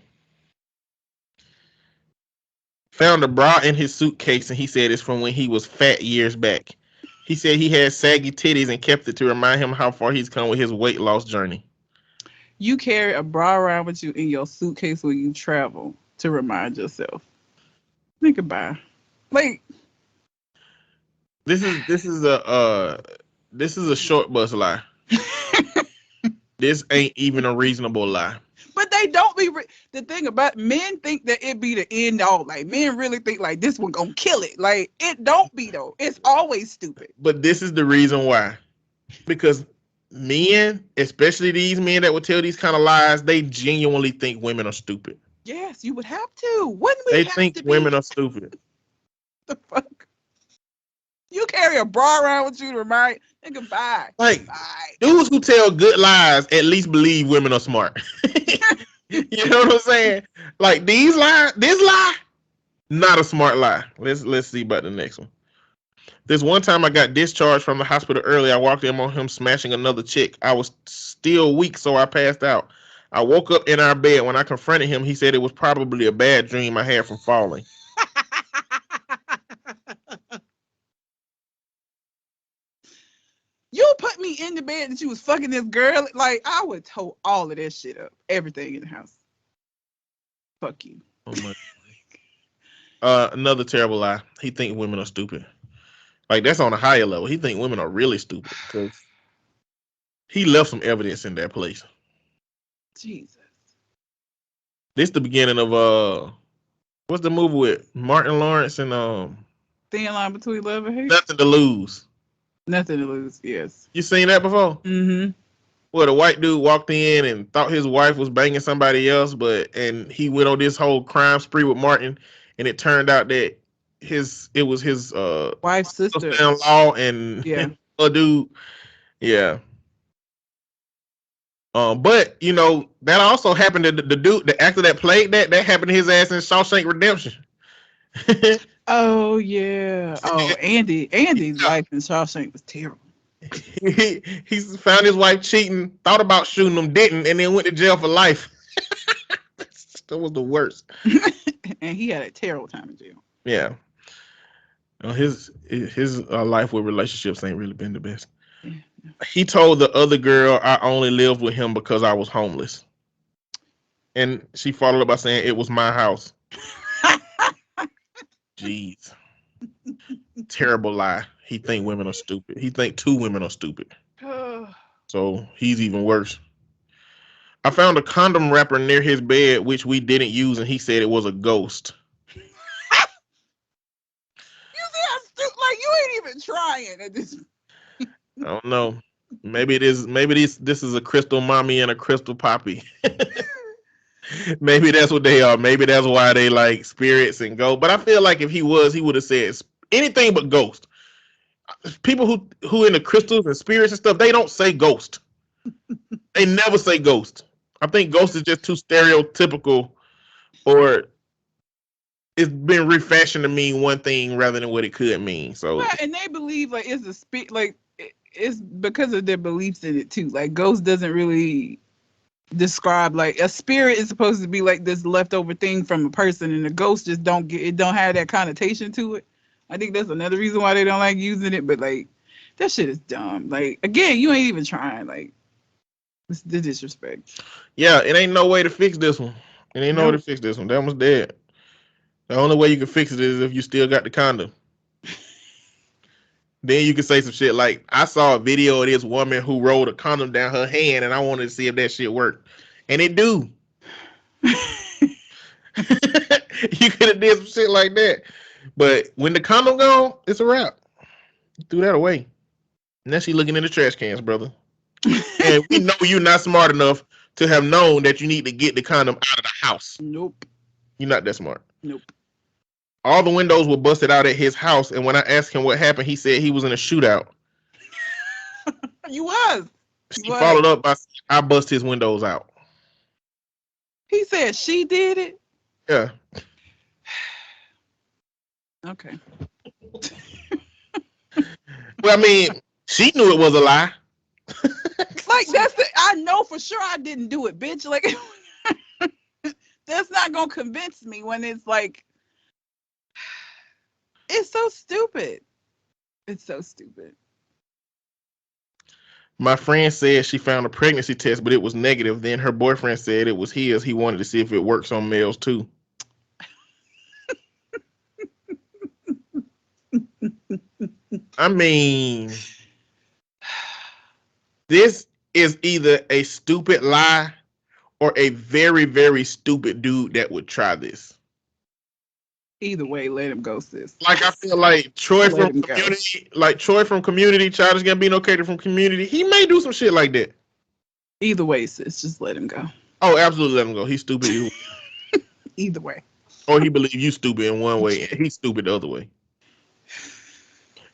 Found a bra in his suitcase and he said it's from when he was fat years back. He said he had saggy titties and kept it to remind him how far he's come with his weight loss journey. You carry a bra around with you in your suitcase when you travel to remind yourself. Think about it. Like, this is a short bus lie. This ain't even a reasonable lie. But they don't be. The thing about men think that it be the end all. Like men really think like this one gonna kill it. Like it don't be though. It's always stupid. But this is the reason why. Because men, especially these men that would tell these kind of lies, they genuinely think women are stupid. Yes, you would have to. Wouldn't we? They have think to be? women are stupid. The fuck? You carry a bra around with you to remind nigga bye. Like bye. Dudes who tell good lies at least believe women are smart. You know what I'm saying? Like this lie, not a smart lie. Let's see about the next one. This one time I got discharged from the hospital early. I walked in on him smashing another chick. I was still weak, so I passed out. I woke up in our bed. When I confronted him, he said it was probably a bad dream I had from falling. You put me in the bed that you was fucking this girl. Like, I would tow all of that shit up. Everything in the house. Fuck you. Oh my. Another terrible lie. He think women are stupid. Like, that's on a higher level. He think women are really stupid. Because he left some evidence in that place. Jesus. This the beginning of what's the movie with Martin Lawrence and Thin line between love and hate? Nothing to Lose. Nothing to lose, yes. You seen that before? Mm-hmm. Where the white dude walked in and thought his wife was banging somebody else, and he went on this whole crime spree with Martin, and it turned out that it was his wife's sister in law and a dude. Yeah. But you know, that also happened to the dude, the actor that played that happened to his ass in Shawshank Redemption. Oh yeah. Oh, Andy's life in Shawshank was terrible. He found his wife cheating, thought about shooting him, didn't, and then went to jail for life. That was the worst. And he had a terrible time in jail. Yeah. His life with relationships ain't really been the best. Yeah. He told the other girl I only lived with him because I was homeless. And she followed up by saying it was my house. Jeez. Terrible lie. He think women are stupid. He think two women are stupid. So he's even worse. I found a condom wrapper near his bed, which we didn't use, and he said it was a ghost. You see how stupid? Like you ain't even trying at this. I don't know. Maybe it is. Maybe this is a crystal mommy and a crystal poppy. Maybe that's what they are. Maybe that's why they like spirits and ghosts. But I feel like if he was, he would have said anything but ghost. People who into crystals and spirits and stuff, they don't say ghost. They never say ghost. I think ghost is just too stereotypical, or it's been refashioned to mean one thing rather than what it could mean. So, yeah, and they believe like it's a spirit. Like it's because of their beliefs in it too. Like ghost doesn't really describe, like a spirit is supposed to be like this leftover thing from a person, and a ghost just don't have that connotation to it. I think that's another reason why they don't like using it. But like that shit is dumb. Like again, you ain't even trying. Like it's the disrespect. yeah, it ain't no way to fix this one. It ain't no way to fix this one. That one's dead. The only way you can fix it is if you still got the condom. Then you can say some shit like, I saw a video of this woman who rolled a condom down her hand, and I wanted to see if that shit worked. And it do. You could have did some shit like that. But when the condom gone, it's a wrap. You threw that away. Now she looking in the trash cans, brother. And we know you're not smart enough to have known that you need to get the condom out of the house. Nope. You're not that smart. Nope. All the windows were busted out at his house, and when I asked him what happened, he said he was in a shootout. You was. She followed up by, I bust his windows out. He said she did it? Yeah. Okay. Well, I mean, she knew it was a lie. Like, I know for sure I didn't do it, bitch. Like, that's not going to convince me when it's like, it's so stupid. It's so stupid. My friend said she found a pregnancy test, but it was negative. Then her boyfriend said it was his. He wanted to see if it works on males too. I mean, this is either a stupid lie or a very, very stupid dude that would try this. Either way, let him go, sis. Like, I feel like Troy from Community, Childish Gambino, Katie from Community, he may do some shit like that. Either way, sis, just let him go. Oh, absolutely let him go. He's stupid. Either way. Or he believes you stupid in one way, and he's stupid the other way.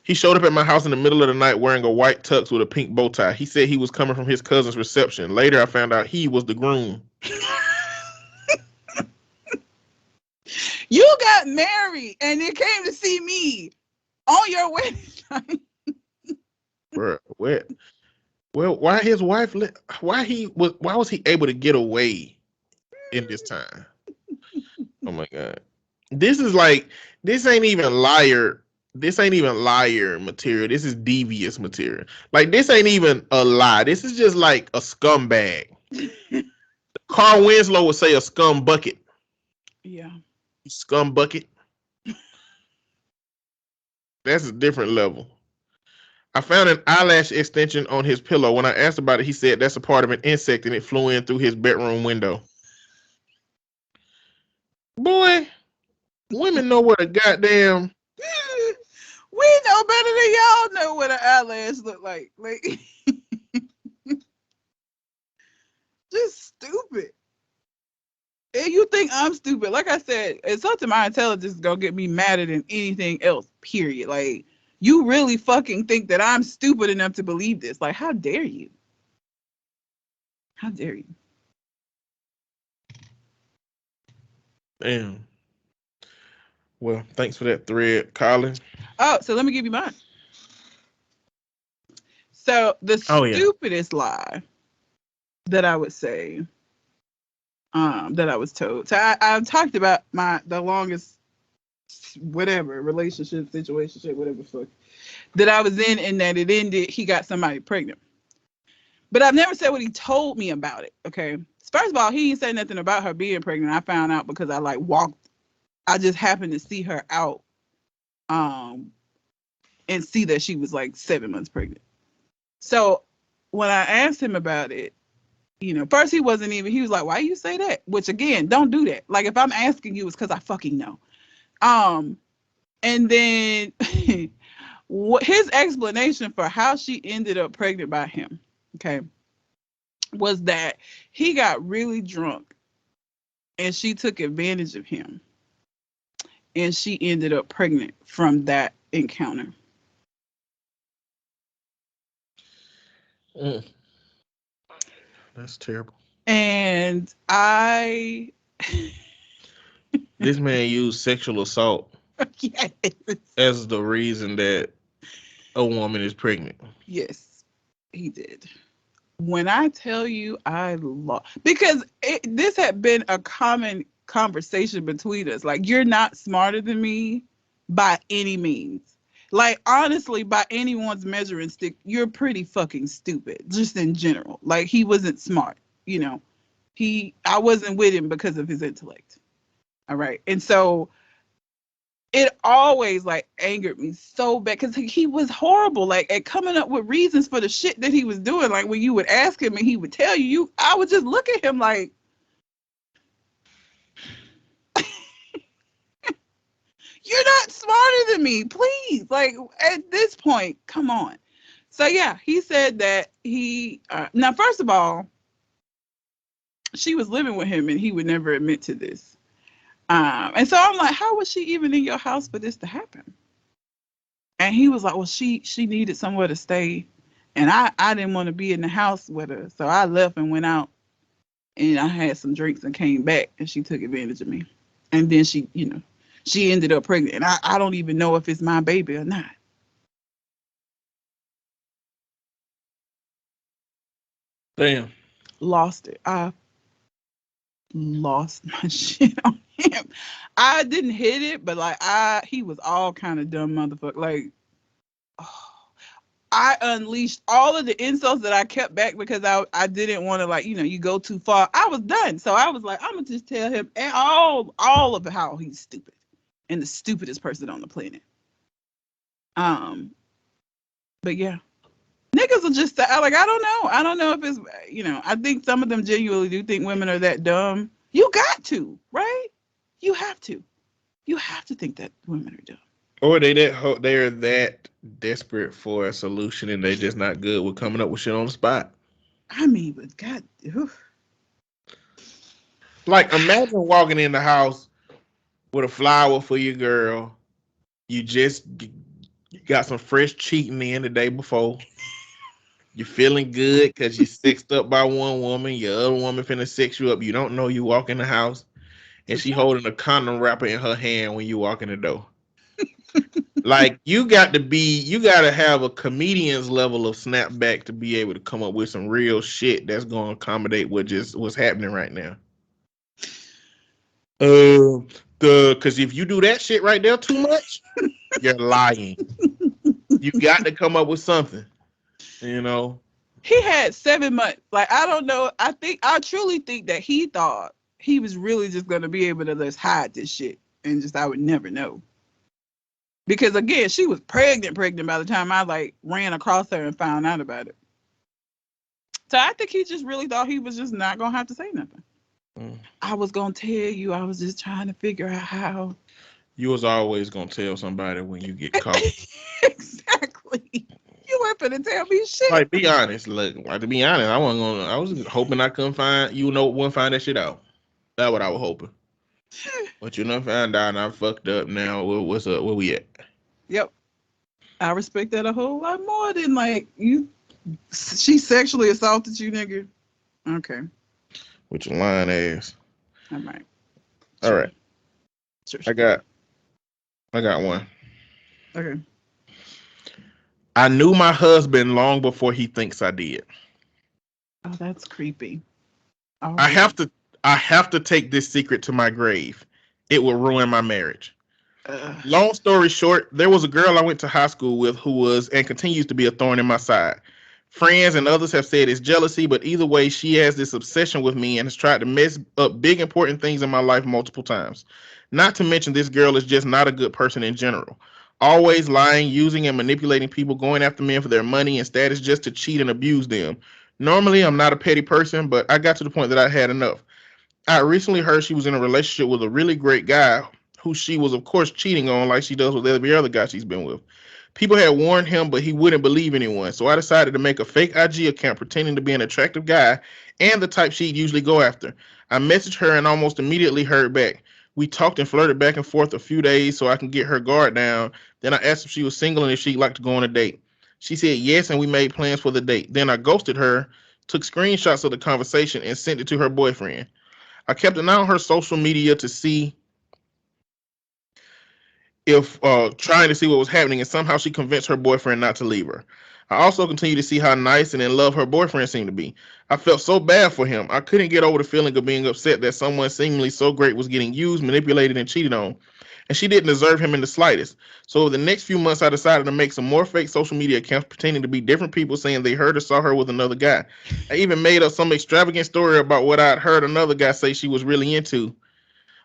He showed up at my house in the middle of the night wearing a white tux with a pink bow tie. He said he was coming from his cousin's reception. Later, I found out he was the groom. You got married and you came to see me on your wedding night. Bruh, well, why his wife? Why was he able to get away in this time? Oh my God, this ain't even liar. This ain't even liar material. This is devious material. Like, this ain't even a lie. This is just like a scumbag. Carl Winslow would say a scum bucket. Yeah. Scum bucket. That's a different level. I found an eyelash extension on his pillow. When I asked about it, he said that's a part of an insect and it flew in through his bedroom window. Boy, women know what a goddamn... We know better than y'all know what an eyelash look like. Like, just stupid. And you think I'm stupid. Like I said, insulting my intelligence is going to get me madder than anything else, period. Like, you really fucking think that I'm stupid enough to believe this. Like, how dare you? How dare you? Damn. Well, thanks for that thread, Colin. Oh, so let me give you mine. So the stupidest lie that I would say, that I was told. So I talked about the longest whatever relationship, situationship, whatever the fuck that I was in, and that it ended. He got somebody pregnant, but I've never said what he told me about it. Okay, first of all, he didn't say nothing about her being pregnant. I found out because I just happened to see her out and see that she was like 7 months pregnant. So when I asked him about it, first he was like, why you say that? Which again, don't do that. Like if I'm asking you, it's because I fucking know. And then what his explanation for how she ended up pregnant by him, okay, was that he got really drunk and she took advantage of him. And she ended up pregnant from that encounter. That's terrible. And this man used sexual assault yes. as the reason that a woman is pregnant. Yes, he did. When I tell you I lost, because this had been a common conversation between us. Like, you're not smarter than me by any means. Like, honestly, by anyone's measuring stick, you're pretty fucking stupid, just in general. Like, he wasn't smart, I wasn't with him because of his intellect. All right. And so it always like angered me so bad because he was horrible, like at coming up with reasons for the shit that he was doing. Like when you would ask him and he would tell you, I would just look at him like, you're not smarter than me, please. Like at this point, come on. So yeah, he said that now first of all, she was living with him and he would never admit to this. And so I'm like, how was she even in your house for this to happen? And he was like, well, she needed somewhere to stay. And I didn't want to be in the house with her. So I left and went out and I had some drinks and came back and she took advantage of me. And then she ended up pregnant. And I don't even know if it's my baby or not. Damn. Lost it. I lost my shit on him. I didn't hit it, but like he was all kind of dumb motherfucker. Like, I unleashed all of the insults that I kept back because I didn't want to, like, you go too far. I was done. So I was like, I'm gonna just tell him all of how he's stupid and the stupidest person on the planet. But yeah. Niggas are just like, I don't know if it's, I think some of them genuinely do think women are that dumb. You got to, right? You have to think that women are dumb. Or they're that desperate for a solution and they're just not good with coming up with shit on the spot. I mean, but God, oof. Like imagine walking in the house with a flower for your girl. You just got some fresh cheating in the day before. You're feeling good because you're sexed up by one woman. Your other woman finna sex you up. You don't know you walk in the house. And she holding a condom wrapper in her hand when you walk in the door. Like you got to have a comedian's level of snapback to be able to come up with some real shit that's going to accommodate what's happening right now. Because if you do that shit right there too much, you're lying. You got to come up with something. He had 7 months. Like, I don't know. I truly think that he thought he was really just going to be able to just hide this shit and just, I would never know. Because again, she was pregnant by the time I like ran across her and found out about it. So I think he just really thought he was just not going to have to say nothing. I was going to tell you, I was just trying to figure out how. You was always going to tell somebody when you get caught. Exactly. You weren't gonna tell me shit. Like, be honest. Look, to be honest, I was hoping I couldn't wouldn't find that shit out. That's what I was hoping. But you done found out and I fucked up now. What's up? Where we at? Yep. I respect that a whole lot more than like she sexually assaulted you, nigga. Okay. With your lying ass. All right. All right. Sure. I got one. Okay. I knew my husband long before he thinks I did. Oh, that's creepy. Oh, I have to take this secret to my grave. It will ruin my marriage. Long story short, there was a girl I went to high school with who was and continues to be a thorn in my side. Friends and others have said it's jealousy, but either way, she has this obsession with me and has tried to mess up big important things in my life multiple times. Not to mention this girl is just not a good person in general. always lying, using and manipulating people, going after men for their money and status just to cheat and abuse them. Normally, I'm not a petty person, but I got to the point that I had enough. I recently heard she was in a relationship with a really great guy who she was, of course, cheating on like she does with every other guy she's been with. People had warned him, but he wouldn't believe anyone. So I decided to make a fake IG account pretending to be an attractive guy and the type she'd usually go after. I messaged her and almost immediately heard back. We talked and flirted back and forth a few days so I can get her guard down. Then I asked if she was single and if she'd like to go on a date. She said yes, and we made plans for the date. Then I ghosted her, took screenshots of the conversation, and sent it to her boyfriend. I kept an eye on her social media to see if trying to see what was happening, and somehow she convinced her boyfriend not to leave her. I also continued to see how nice and in love her boyfriend seemed to be. I felt so bad for him. I couldn't get over the feeling of being upset that someone seemingly so great was getting used, manipulated, and cheated on. And she didn't deserve him in the slightest. So over the next few months, I decided to make some more fake social media accounts pretending to be different people saying they heard or saw her with another guy. I even made up some extravagant story about what I'd heard another guy say she was really into.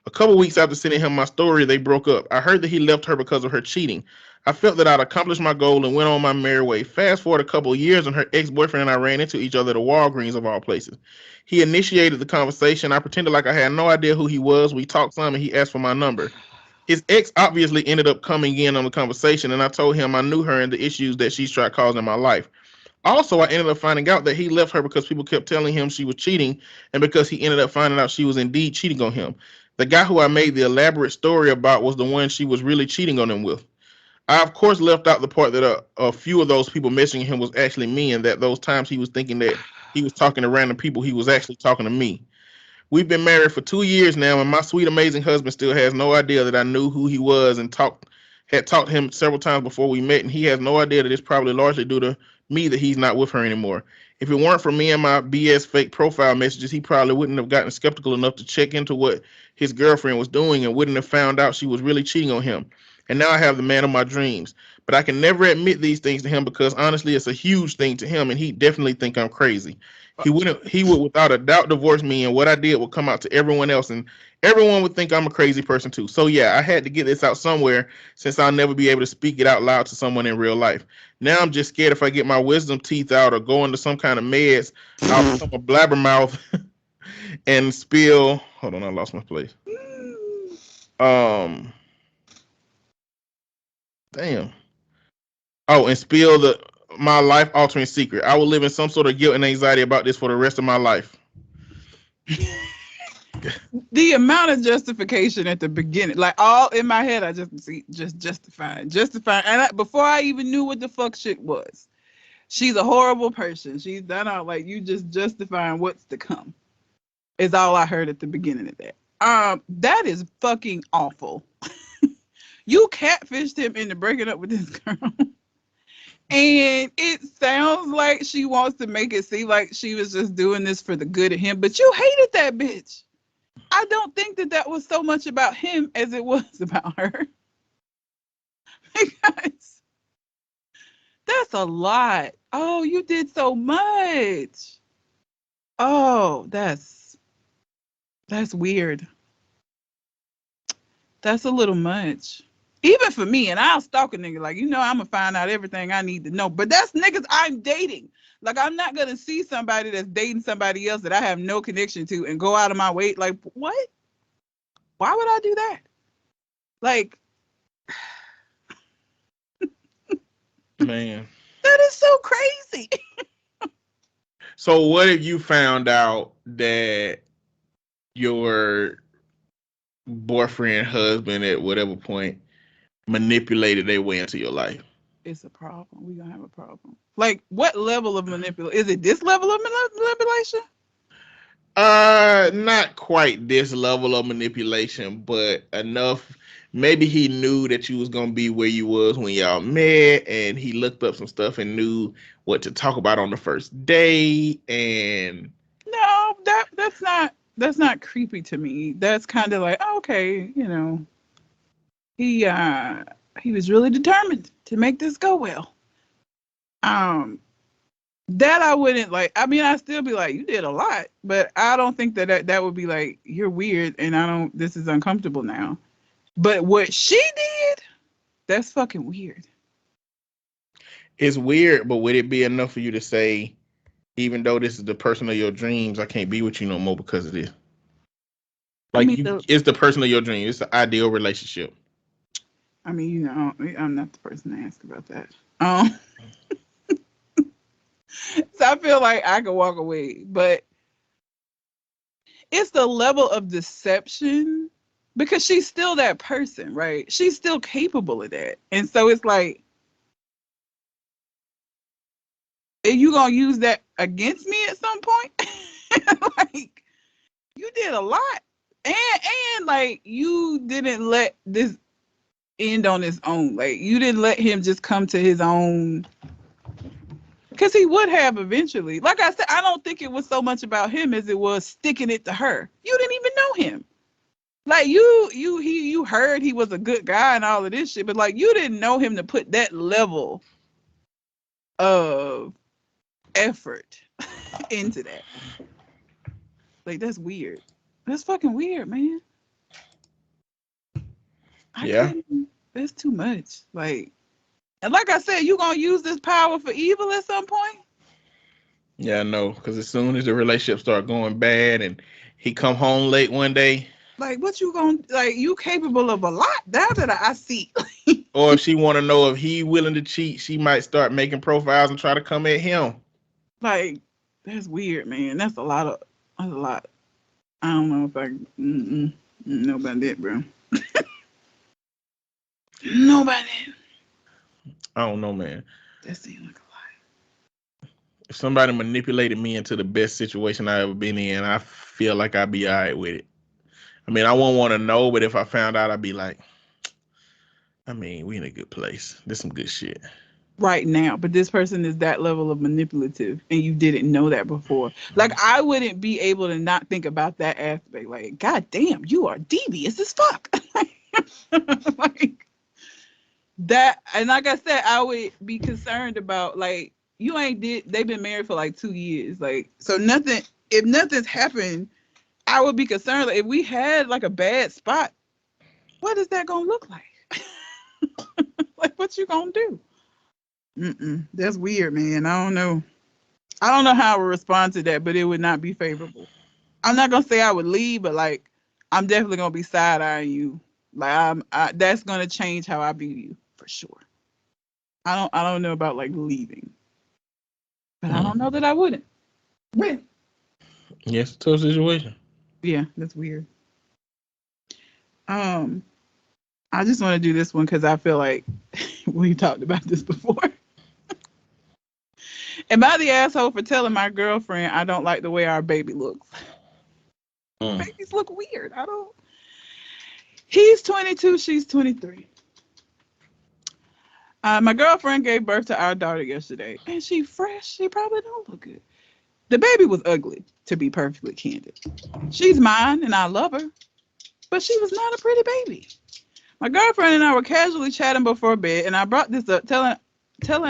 A couple weeks after sending him my story, they broke up. I heard that he left her because of her cheating. I felt that I'd accomplished my goal and went on my merry way. Fast forward a couple of years, and her ex-boyfriend and I ran into each other at a Walgreens of all places. He initiated the conversation. I pretended like I had no idea who he was. We talked some, and he asked for my number. His ex obviously ended up coming in on the conversation, and I told him I knew her and the issues that she's tried causing in my life. Also, I ended up finding out that he left her because people kept telling him she was cheating, and because he ended up finding out she was indeed cheating on him. The guy who I made the elaborate story about was the one she was really cheating on him with. I, of course, left out the part that a few of those people messaging him was actually me, and that those times he was thinking that he was talking to random people, he was actually talking to me. We've been married for 2 years now, and my sweet, amazing husband still has no idea that I knew who he was and had talked to him several times before we met, and he has no idea that it's probably largely due to me that he's not with her anymore. If it weren't for me and my BS fake profile messages, he probably wouldn't have gotten skeptical enough to check into what his girlfriend was doing and wouldn't have found out she was really cheating on him. And now I have the man of my dreams. But I can never admit these things to him because honestly, it's a huge thing to him, and he definitely think I'm crazy. He would without a doubt divorce me, and what I did would come out to everyone else, and everyone would think I'm a crazy person too. So yeah, I had to get this out somewhere since I'll never be able to speak it out loud to someone in real life. Now I'm just scared if I get my wisdom teeth out or go into some kind of meds, I'll become a blabbermouth and spill. Hold on, I lost my place. Damn. Oh, and spill my life altering secret. I will live in some sort of guilt and anxiety about this for the rest of my life. The amount of justification at the beginning, like all in my head, I just justifying. And before I even knew what the fuck shit was, she's a horrible person. She's done all like you just justifying what's to come. Is all I heard at the beginning of that. That is fucking awful. You catfished him into breaking up with this girl. And it sounds like she wants to make it seem like she was just doing this for the good of him. But you hated that bitch. I don't think that was so much about him as it was about her. Because that's a lot. Oh, you did so much. Oh, that's weird. That's a little much. Even for me, and I'll stalk a nigga, like, I'm going to find out everything I need to know. But that's niggas I'm dating. Like, I'm not going to see somebody that's dating somebody else that I have no connection to and go out of my way. Like, what? Why would I do that? Like, man. That is so crazy. So what if you found out that your boyfriend, husband at whatever point manipulated their way into your life? It's a problem. We're going to have a problem. Like, what level of manipulation? Is it this level of manipulation? Not quite this level of manipulation, but enough. Maybe he knew that you was gonna be where you was when y'all met, and he looked up some stuff and knew what to talk about on the first day. And no, that's not creepy to me. That's kind of like, okay, he was really determined to make this go well. That I wouldn't like. I mean, I'd still be like, you did a lot, but I don't think that would be like, you're weird and this is uncomfortable now. But what she did, That's fucking weird. It's weird, but would it be enough for you to say, even though this is the person of your dreams, I can't be with you no more because of this? I Like, mean, it's the person of your dreams. It's the ideal relationship. I'm not the person to ask about that. So I feel like I could walk away, but it's the level of deception because she's still that person, right? She's still capable of that. And so it's like, are you going to use that against me at some point? Like, you did a lot. And like, you didn't let this end on its own. Like, you didn't let him just come to his own. Because he would have eventually. Like I said, I don't think it was so much about him as it was sticking it to her. You didn't even know him. Like you heard he was a good guy and all of this shit, but like you didn't know him to put that level of effort into that. Like that's weird. That's fucking weird, man. Yeah. That's too much. Like, and like I said, you gonna use this power for evil at some point? Yeah, I know. Because as soon as the relationship start going bad and he come home late one day, Like, what you gonna like? You capable of a lot now that I see. or if she want to know if he willing to cheat, she might start making profiles and try to come at him. Like, that's weird, man. That's a lot. I don't know if I know about that, bro. Nobody. I don't know, man. That seems like a lot. If somebody manipulated me into the best situation I ever been in, I feel like I'd be all right with it. I mean, I won't want to know, but if I found out, I'd be like, I mean, we in a good place. This some good shit. Right now, but this person is that level of manipulative, and you didn't know that before. Like, I wouldn't be able to not think about that aspect. Like, God damn, you are devious as fuck. Like that, and like I said, I would be concerned about like they've been married for like 2 years. Like, so nothing, if nothing's happened, I would be concerned. Like, if we had like a bad spot, what is that gonna look like? Like, what you gonna do? That's weird, man. I don't know how I would respond to that, but it would not be favorable. I'm not gonna say I would leave, but like, I'm definitely gonna be side eyeing you. Like, that's gonna change how I view you for sure. I don't know about like leaving, but I don't know that I wouldn't. Yes, tough situation. Yeah, that's weird. I just want to do this one because I feel like we talked about this before. Am I the asshole for telling my girlfriend I don't like the way our baby looks? Babies look weird. He's 22, she's 23. My girlfriend gave birth to our daughter yesterday, and she fresh. She probably don't look good. The baby was ugly, to be perfectly candid. She's mine, and I love her, but she was not a pretty baby. My girlfriend and I were casually chatting before bed, and I brought this up, telling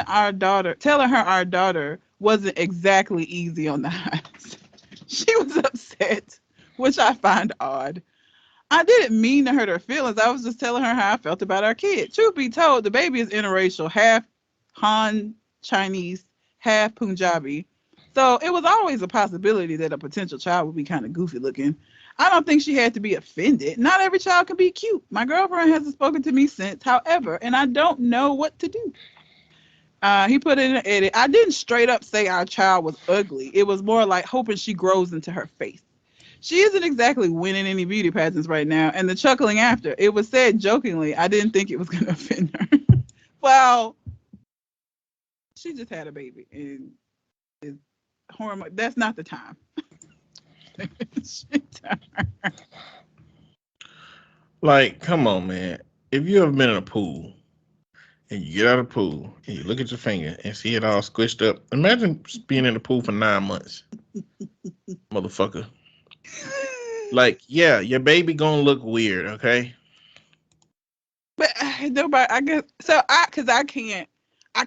her our daughter wasn't exactly easy on the eyes. She was upset, which I find odd. I didn't mean to hurt her feelings. I was just telling her how I felt about our kid. Truth be told, the baby is interracial, half Han Chinese, half Punjabi. So it was always a possibility that a potential child would be kind of goofy looking. I don't think she had to be offended. Not every child can be cute. My girlfriend hasn't spoken to me since, however, and I don't know what to do. He put in an edit. I didn't straight up say our child was ugly. It was more like hoping she grows into her face. She isn't exactly winning any beauty pageants right now, and the chuckling after. It was said jokingly. I didn't think it was going to offend her. Well, she just had a baby, and it's hormone. That's not the time. Like, come on, man. If you ever been in a pool and you get out of the pool and you look at your finger and see it all squished up, imagine being in the pool for 9 months, motherfucker. Like, yeah, your baby gonna look weird, okay? But nobody, I guess so. I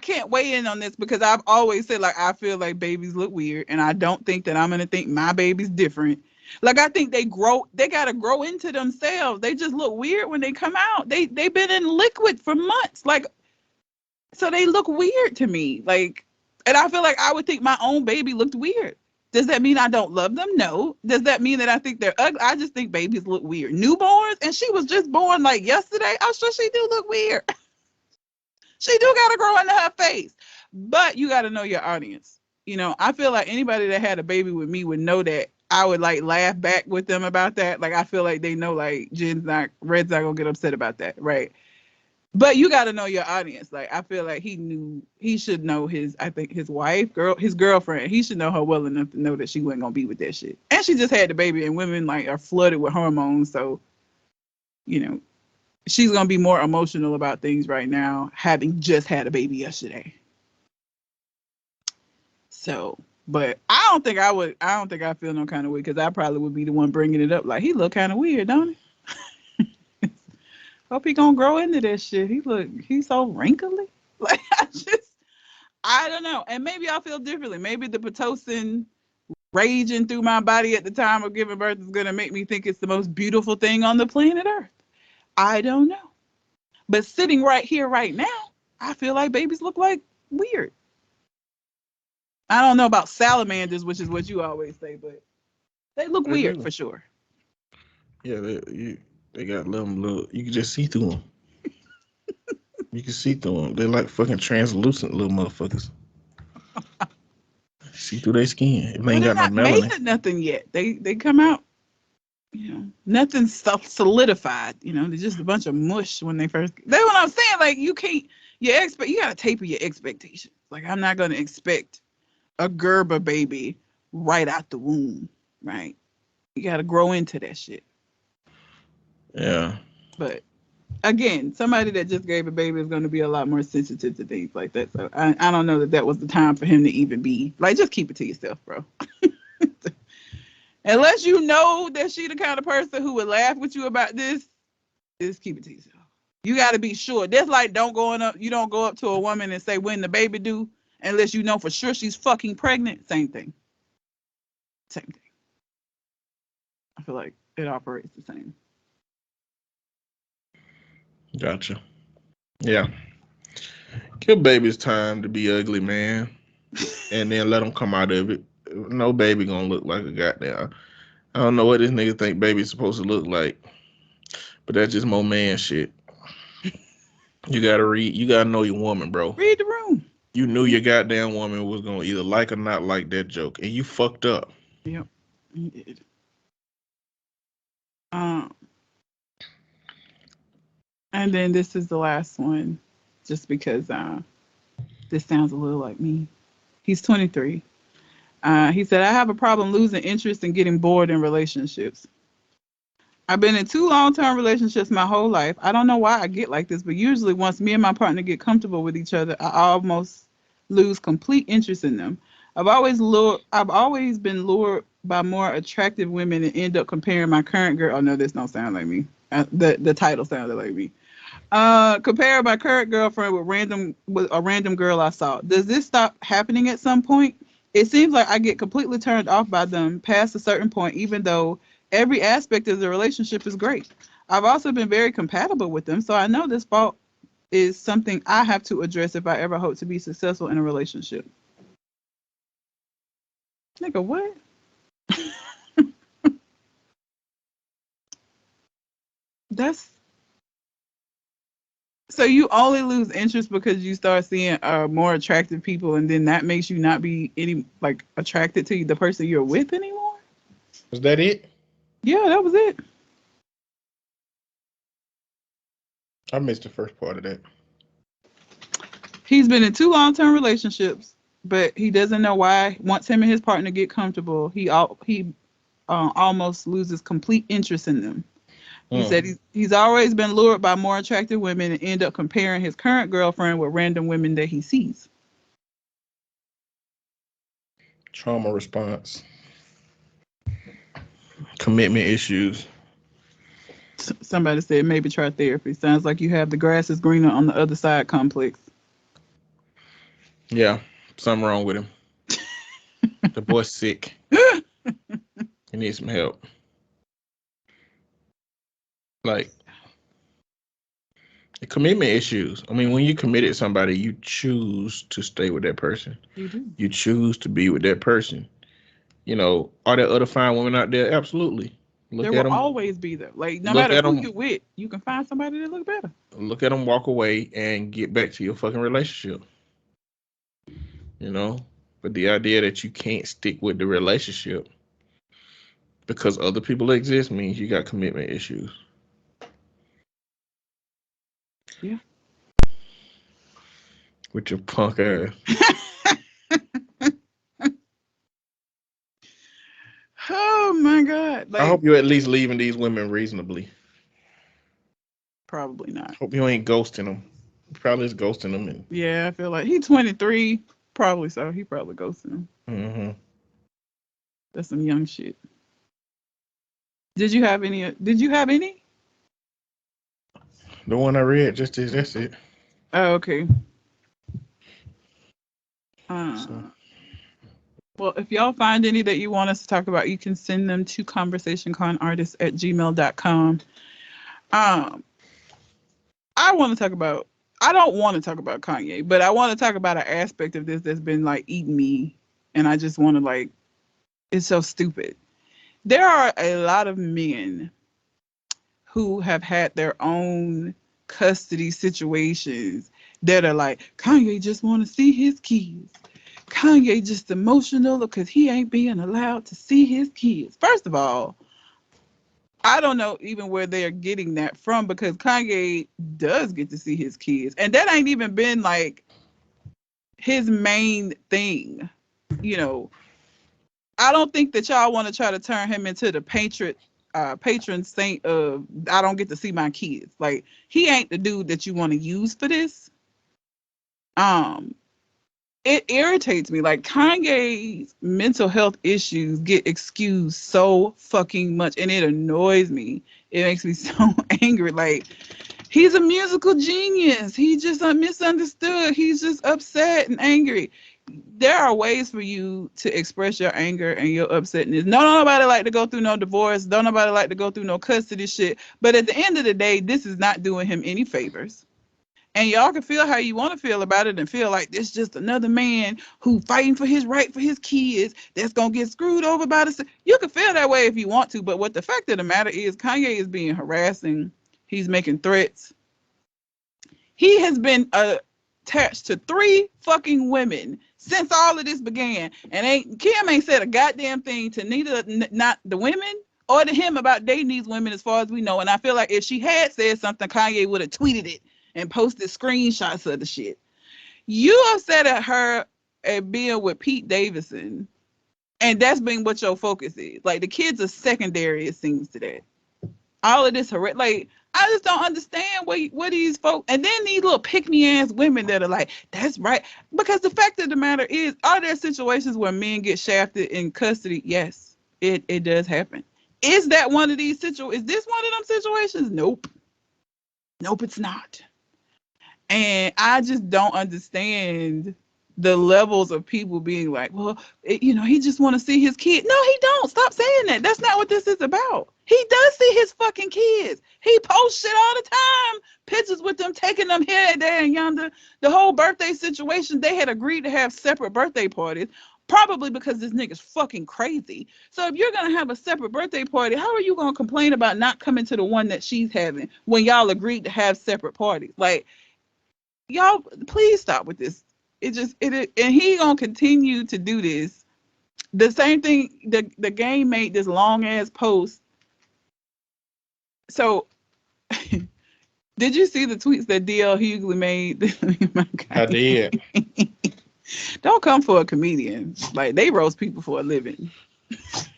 can't weigh in on this because I've always said like I feel like babies look weird, and I don't think that I'm gonna think my baby's different. Like, I think they gotta grow into themselves. They just look weird when they come out. They've been in liquid for months. Like, so they look weird to me. Like, and I feel like I would think my own baby looked weird. Does that mean I don't love them? No. Does that mean that I think they're ugly? I just think babies look weird. Newborns, and she was just born like yesterday. I'm sure she do look weird. She do gotta grow into her face. But you gotta know your audience. You know, I feel like anybody that had a baby with me would know that I would like laugh back with them about that. Like, I feel like they know, like, Red's not gonna get upset about that, right? But you got to know your audience. Like, I feel like he should know his wife, his girlfriend. He should know her well enough to know that she wasn't gonna be with that shit. And she just had the baby, and women like are flooded with hormones, so you know she's gonna be more emotional about things right now, having just had a baby yesterday. So, but I don't think I feel no kind of way, because I probably would be the one bringing it up. Like, he look kind of weird, don't he? Hope he gonna grow into that shit. He's so wrinkly. Like, I don't know. And maybe I'll feel differently. Maybe the Pitocin raging through my body at the time of giving birth is gonna make me think it's the most beautiful thing on the planet Earth. I don't know. But sitting right here, right now, I feel like babies look like weird. I don't know about salamanders, which is what you always say, but they look weird for sure. Yeah, they got little. You can just see through them. You can see through them. They're like fucking translucent little motherfuckers. See through their skin. If they ain't got no They're not made melanin. of nothing yet. They come out, nothing's solidified. They're just a bunch of mush when they first. That's what I'm saying. Like, you can't. You gotta taper your expectations. Like, I'm not gonna expect a Gerber baby right out the womb, right? You gotta grow into that shit. Yeah. But again, somebody that just gave a baby is going to be a lot more sensitive to things like that. So I don't know that was the time for him to even be like, just keep it to yourself, bro. Unless you know that she the kind of person who would laugh with you about this, just keep it to yourself. You got to be sure. That's like you don't go up to a woman and say, when the baby due, unless you know for sure she's fucking pregnant. Same thing. Same thing. I feel like it operates the same. Gotcha. Yeah. Give babies time to be ugly, man, and then let them come out of it. No baby gonna look like a goddamn. I don't know what this nigga think baby's supposed to look like, but that's just more man shit. You gotta read. You gotta know your woman, bro. Read the room. You knew your goddamn woman was gonna either like or not like that joke, and you fucked up. Yep, he did. And then this is the last one, just because this sounds a little like me. He's 23. He said, I have a problem losing interest and getting bored in relationships. I've been in 2 long-term relationships my whole life. I don't know why I get like this, but usually once me and my partner get comfortable with each other, I almost lose complete interest in them. I've always been lured by more attractive women and end up comparing my current girl. Oh no, this don't sound like me. The title sounded like me. Compare my current girlfriend with a random girl I saw. Does this stop happening at some point? It seems like I get completely turned off by them past a certain point, even though every aspect of the relationship is great. I've also been very compatible with them, so I know this fault is something I have to address if I ever hope to be successful in a relationship. Nigga, what? So you only lose interest because you start seeing more attractive people, and then that makes you not be attracted to the person you're with anymore? Was that it? Yeah, that was it. I missed the first part of that. He's been in 2 long-term relationships, but he doesn't know why. Once him and his partner get comfortable, he almost loses complete interest in them. He said he's always been lured by more attractive women and end up comparing his current girlfriend with random women that he sees. Trauma response. Commitment issues. Somebody said maybe try therapy. Sounds like you have the grass is greener on the other side complex. Yeah, something wrong with him. The boy's sick. You need some help. Like the commitment issues. I mean, when you committed to somebody, you choose to stay with that person. You do. You choose to be with that person. You know, are there other fine women out there? Absolutely. There Look at will them. always be there. Like no Look matter at who them. you're with, you can find somebody that look better. Look at them. Walk away and get back to your fucking relationship. You know, but the idea that you can't stick with the relationship because other people exist means you got commitment issues. Yeah. With your punk ass. Oh my God. I Like hope you're at least leaving these women reasonably. probably not. Hope you ain't ghosting them. Probably is ghosting them. And Yeah, I feel like he's 23. Probably so. He probably ghosted him. That's some young shit. Did you have any? Did you have any? The one I read, just is that's it. Oh, okay. So Well, if y'all find any that you want us to talk about, you can send them to conversationconartists@gmail.com. Um, I want to talk about. I don't want to talk about Kanye, but I want to talk about an aspect of this that's been like eating me, and I just want to like. It's so stupid. There are a lot of men who have had their own custody situations that are like, Kanye just want to see his kids. Kanye just emotional because he ain't being allowed to see his kids. First of all, I don't know even where they're getting that from because Kanye does get to see his kids. And that ain't even been like his main thing. You know, I don't think that y'all want to try to turn him into the patron saint of I don't get to see my kids. Like he ain't the dude that you want to use for this. Um, it irritates me. Like Kanye's mental health issues get excused so fucking much, and it annoys me. It makes me so angry. Like he's a musical genius. He just misunderstood. He's just upset and angry. There are ways for you to express your anger and your upsetness. No, nobody like to go through no divorce. Don't nobody like to go through no custody shit. But at the end of the day, this is not doing him any favors. And y'all can feel how you want to feel about it and feel like this just another man who fighting for his right for his kids that's gonna get screwed over by the. You can feel that way if you want to, but what the fact of the matter is, Kanye is being harassing. He's making threats. He has been attached to 3 fucking women since all of this began, and Kim ain't said a goddamn thing to neither not the women or to him about dating these women as far as we know. And I feel like if she had said something, Kanye would have tweeted it and posted screenshots of the shit. You upset at her at being with Pete Davidson, and that's been what your focus is. Like the kids are secondary, it seems to that. All of this, like I just don't understand what these folks, and then these little pick me ass women that are like, that's right. Because the fact of the matter is, are there situations where men get shafted in custody? Yes, it does happen. Is that one of these situations? Is this one of them situations? Nope. Nope, it's not. And I just don't understand the levels of people being like, well, he just want to see his kid. No, he don't. Stop saying that. That's not what this is about. He does see his fucking kids. He posts shit all the time. Pictures with them taking them here, there, and yonder. The whole birthday situation, they had agreed to have separate birthday parties. Probably because this nigga's fucking crazy. So if you're going to have a separate birthday party, how are you going to complain about not coming to the one that she's having when y'all agreed to have separate parties? Like, y'all please stop with this. And he gonna continue to do this. The same thing, the game made this long ass post. So did you see the tweets that DL Hughley made? I did. Don't come for a comedian. Like they roast people for a living.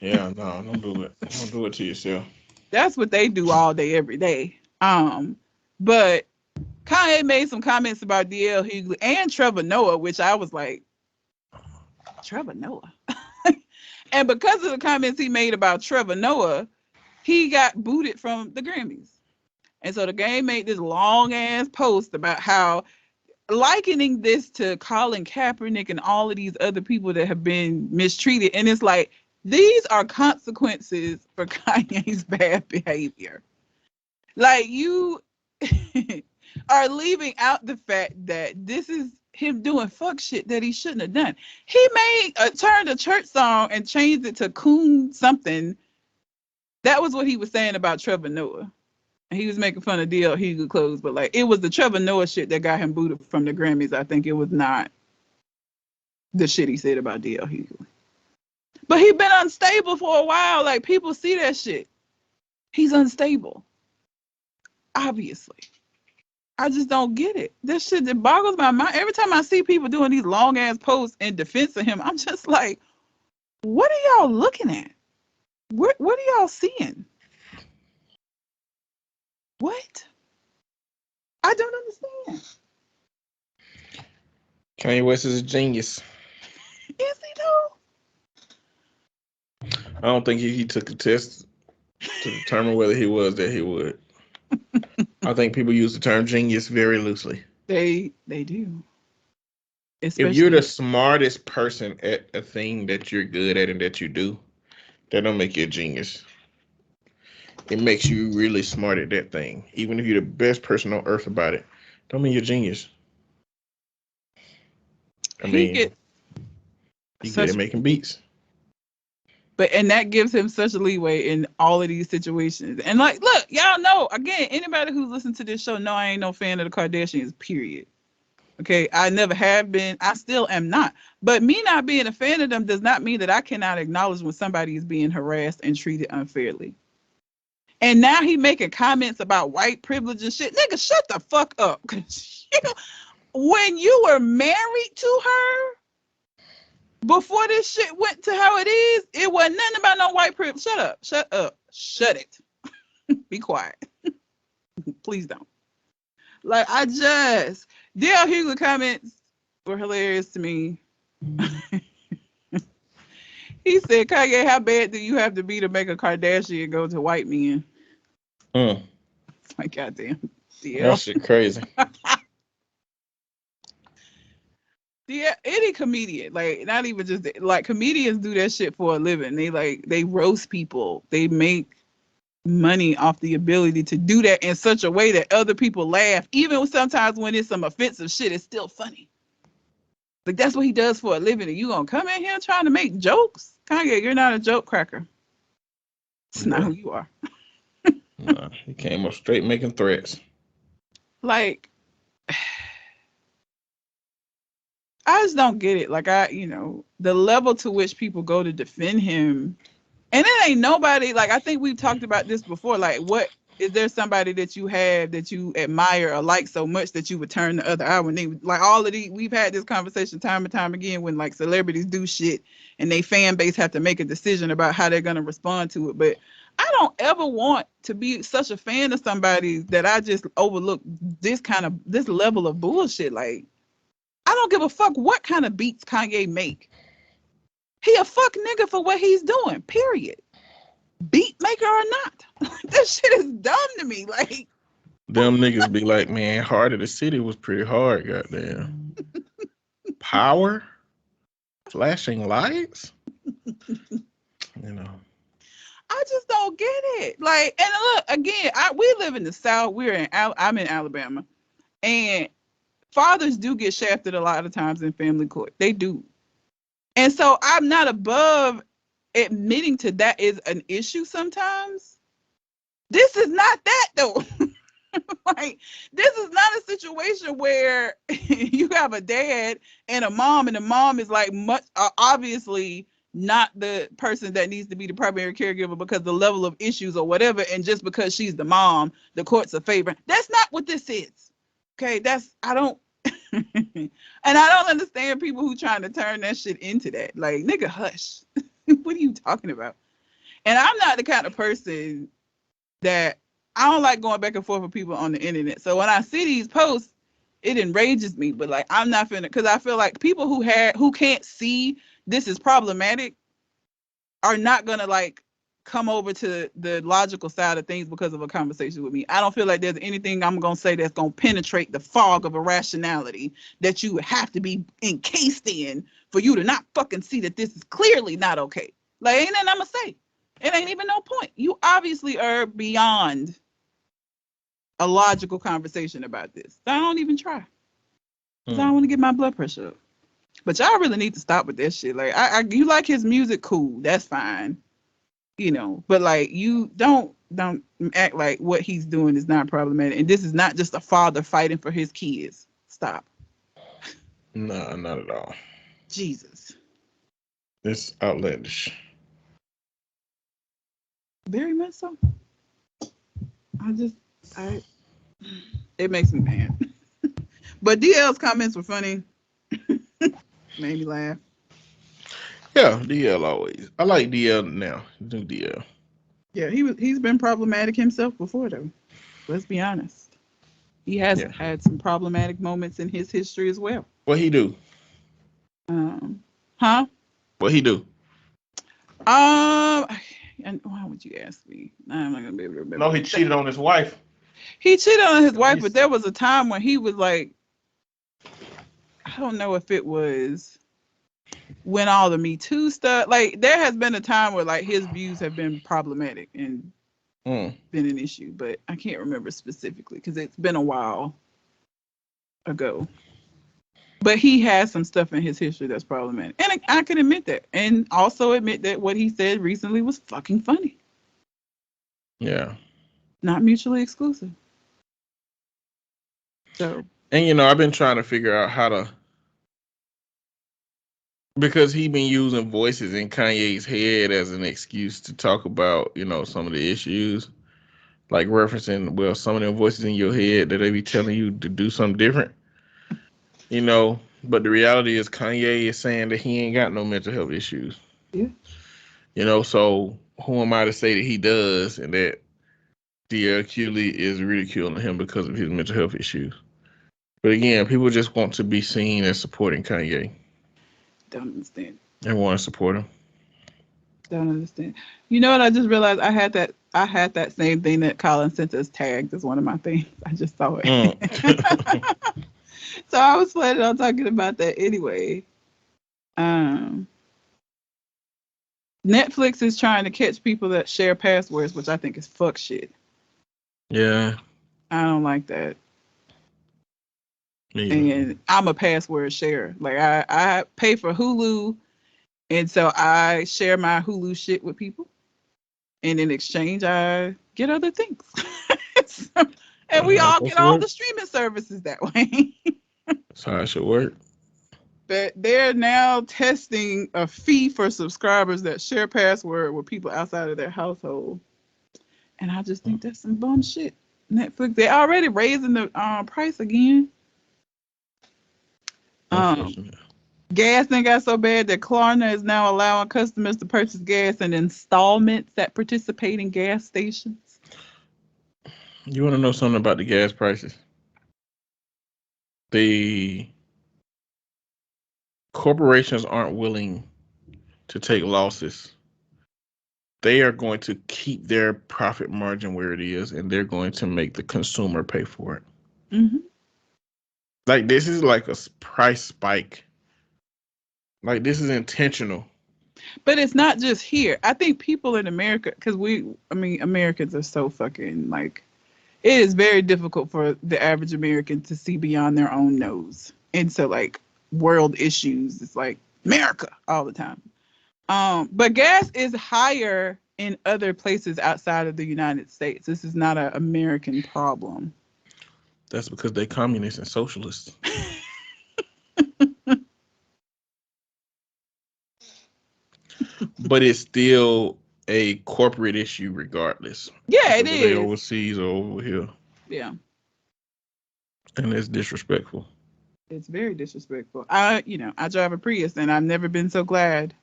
Yeah, no, don't do it. Don't do it to yourself. That's what they do all day, every day. But Kanye made some comments about DL Hughley and Trevor Noah, which I was like, Trevor Noah. And because of the comments he made about Trevor Noah, he got booted from the Grammys. And so the game made this long ass post about how likening this to Colin Kaepernick and all of these other people that have been mistreated. And it's like, These are consequences for Kanye's bad behavior. Like, you are leaving out the fact that this is him doing fuck shit that he shouldn't have done. He turned a church song and changed it to coon something. That was what he was saying about Trevor Noah. He was making fun of DL Hughley clothes, but like, it was the Trevor Noah shit that got him booted from the Grammys. I think it was not the shit he said about DL Hughley. But he been unstable for a while. Like, people see that shit. He's unstable. Obviously. I just don't get it. This shit that boggles my mind. Every time I see people doing these long ass posts in defense of him, I'm just like, what are y'all looking at? What are y'all seeing? What? I don't understand. Kanye West is a genius. Is he though? I don't think he took a test to determine whether he was that he would. I think people use the term genius very loosely. They do. Especially if you're the smartest person at a thing that you're good at and that you do, that don't make you a genius. It makes you really smart at that thing. Even if you're the best person on earth about it, don't mean you're a genius. I mean, you're good at making beats. And that gives him such a leeway in all of these situations. And like, look, y'all know, again, anybody who's listened to this show know I ain't no fan of the Kardashians, period. Okay, I never have been. I still am not. But me not being a fan of them does not mean that I cannot acknowledge when somebody is being harassed and treated unfairly. And now he making comments about white privilege and shit. Nigga, shut the fuck up. When you were married to her, before this shit went to how it is, it wasn't nothing about no white privilege. Shut up. Shut up. Shut it. Be quiet. Please don't. Like, DL Hughley comments were hilarious to me. He said, Kanye, how bad do you have to be to make a Kardashian go to white men? My goddamn DL. That shit crazy. Yeah, any comedian, like, not even just like, comedians do that shit for a living. They roast people. They make money off the ability to do that in such a way that other people laugh. Even sometimes when it's some offensive shit, it's still funny. Like, that's what he does for a living. And you gonna come in here trying to make jokes? Kanye, you're not a joke cracker. It's not who you are. Nah, he came up straight making threats. Like, I just don't get it. Like, the level to which people go to defend him, and it ain't nobody, like, I think we've talked about this before. Like, what is there somebody that you have that you admire or like so much that you would turn the other eye when they, like, all of these, we've had this conversation time and time again when, like, celebrities do shit and they fan base have to make a decision about how they're going to respond to it. But I don't ever want to be such a fan of somebody that I just overlook this level of bullshit. Like, I don't give a fuck what kind of beats Kanye make. He a fuck nigga for what he's doing, period. Beat maker or not. This shit is dumb to me. Like, them niggas be like, man, Heart of the City was pretty hard, goddamn. Power? Flashing lights? I just don't get it. Like, and look, again, we live in the South. I'm in Alabama. And fathers do get shafted a lot of times in family court. They do. And so I'm not above admitting to that is an issue sometimes. This is not that, though. Like, this is not a situation where you have a dad and a mom, and the mom is like obviously not the person that needs to be the primary caregiver because the level of issues or whatever, and just because she's the mom, the courts are favoring. That's not what this is. Okay, I don't and I don't understand people who trying to turn that shit into that. Like, nigga, hush. What are you talking about? And I'm not the kind of person that, I don't like going back and forth with people on the internet. So when I see these posts, it enrages me. But like, I'm not finna, because I feel like people who can't see this is problematic are not gonna like come over to the logical side of things because of a conversation with me. I don't feel like there's anything I'm gonna say that's gonna penetrate the fog of irrationality that you have to be encased in for you to not fucking see that this is clearly not okay. Like, ain't nothing I'm gonna say. It ain't even no point. You obviously are beyond a logical conversation about this. So I don't even try. Because I don't want to get my blood pressure up. But y'all really need to stop with that shit. Like, you like his music, cool. That's fine. You know, but like, you don't act like what he's doing is not problematic. And this is not just a father fighting for his kids. Stop. No, not at all. Jesus. It's outlandish. Very much so. It makes me mad. But DL's comments were funny. Made me laugh. Yeah, DL always. I like DL now. New DL. Yeah, he's been problematic himself before though. Let's be honest. He has had some problematic moments in his history as well. What he do? Huh? What he do? And why would you ask me? I'm not gonna be able to remember. No, he cheated on his wife. He cheated on his wife, but there was a time when he was like, I don't know if it was when all the Me Too stuff. Like, there has been a time where like his views have been problematic and been an issue, but I can't remember specifically because it's been a while ago. But he has some stuff in his history that's problematic, and I can admit that, and also admit that what he said recently was fucking funny. Yeah. Not mutually exclusive. So. And I've been trying to figure out how to, because he been using voices in Kanye's head as an excuse to talk about, some of the issues, like referencing, well, some of them voices in your head that they be telling you to do something different, but the reality is Kanye is saying that he ain't got no mental health issues. Yeah. So who am I to say that he does and that DL Cooley is ridiculing him because of his mental health issues? But again, people just want to be seen as supporting Kanye. Don't understand. They want to support him. Don't understand. You know what? I just realized I had that same thing that Colin sent us tagged as one of my things. I just saw it. So I was planning on talking about that anyway. Netflix is trying to catch people that share passwords, which I think is fuck shit. Yeah. I don't like that. And I'm a password sharer. Like, I pay for Hulu, and so I share my Hulu shit with people. And in exchange, I get other things. And we all get all the streaming services that way. That's how it should work. But they're now testing a fee for subscribers that share password with people outside of their household. And I just think that's some bum shit. Netflix, they're already raising the price again. Gas ain't got so bad that Klarna is now allowing customers to purchase gas in installments at participating gas stations. You want to know something about the gas prices? The corporations aren't willing to take losses. They are going to keep their profit margin where it is, and they're going to make the consumer pay for it. Mm-hmm. Like, this is like a price spike. Like, this is intentional. But it's not just here. I think people in America, because Americans are so fucking, like, it is very difficult for the average American to see beyond their own nose. And so, like, world issues, it's like America all the time. But gas is higher in other places outside of the United States. This is not an American problem. That's because they communists and socialists. But it's still a corporate issue regardless. Yeah, it is. is. Overseas or over here. Yeah. And it's disrespectful. It's very disrespectful. I drive a Prius, and I've never been so glad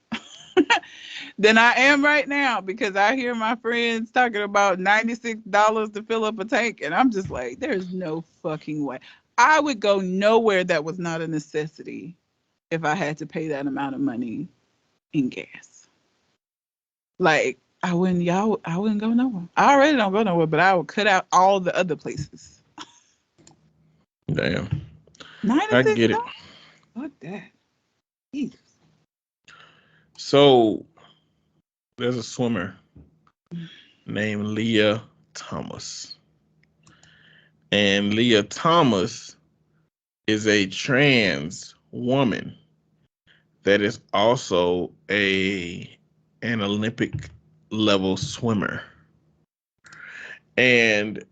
than I am right now, because I hear my friends talking about $96 to fill up a tank, and I'm just like, there's no fucking way. I would go nowhere that was not a necessity if I had to pay that amount of money in gas. Like, I wouldn't go nowhere. I already don't go nowhere, but I would cut out all the other places. Damn. $96? I get it. Fuck that. Jesus. So there's a swimmer named Leah Thomas. And Leah Thomas is a trans woman that is also an Olympic level swimmer. And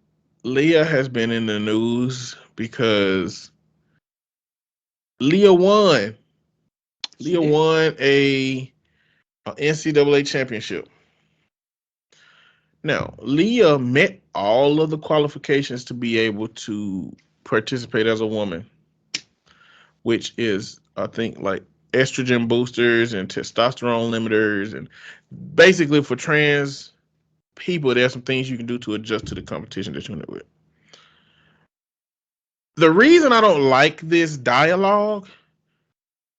Leah has been in the news because Leah won. Leah won a NCAA championship. Now, Leah met all of the qualifications to be able to participate as a woman, which is, I think, like estrogen boosters and testosterone limiters. And basically, for trans people, there's some things you can do to adjust to the competition that you're in it with. The reason I don't like this dialogue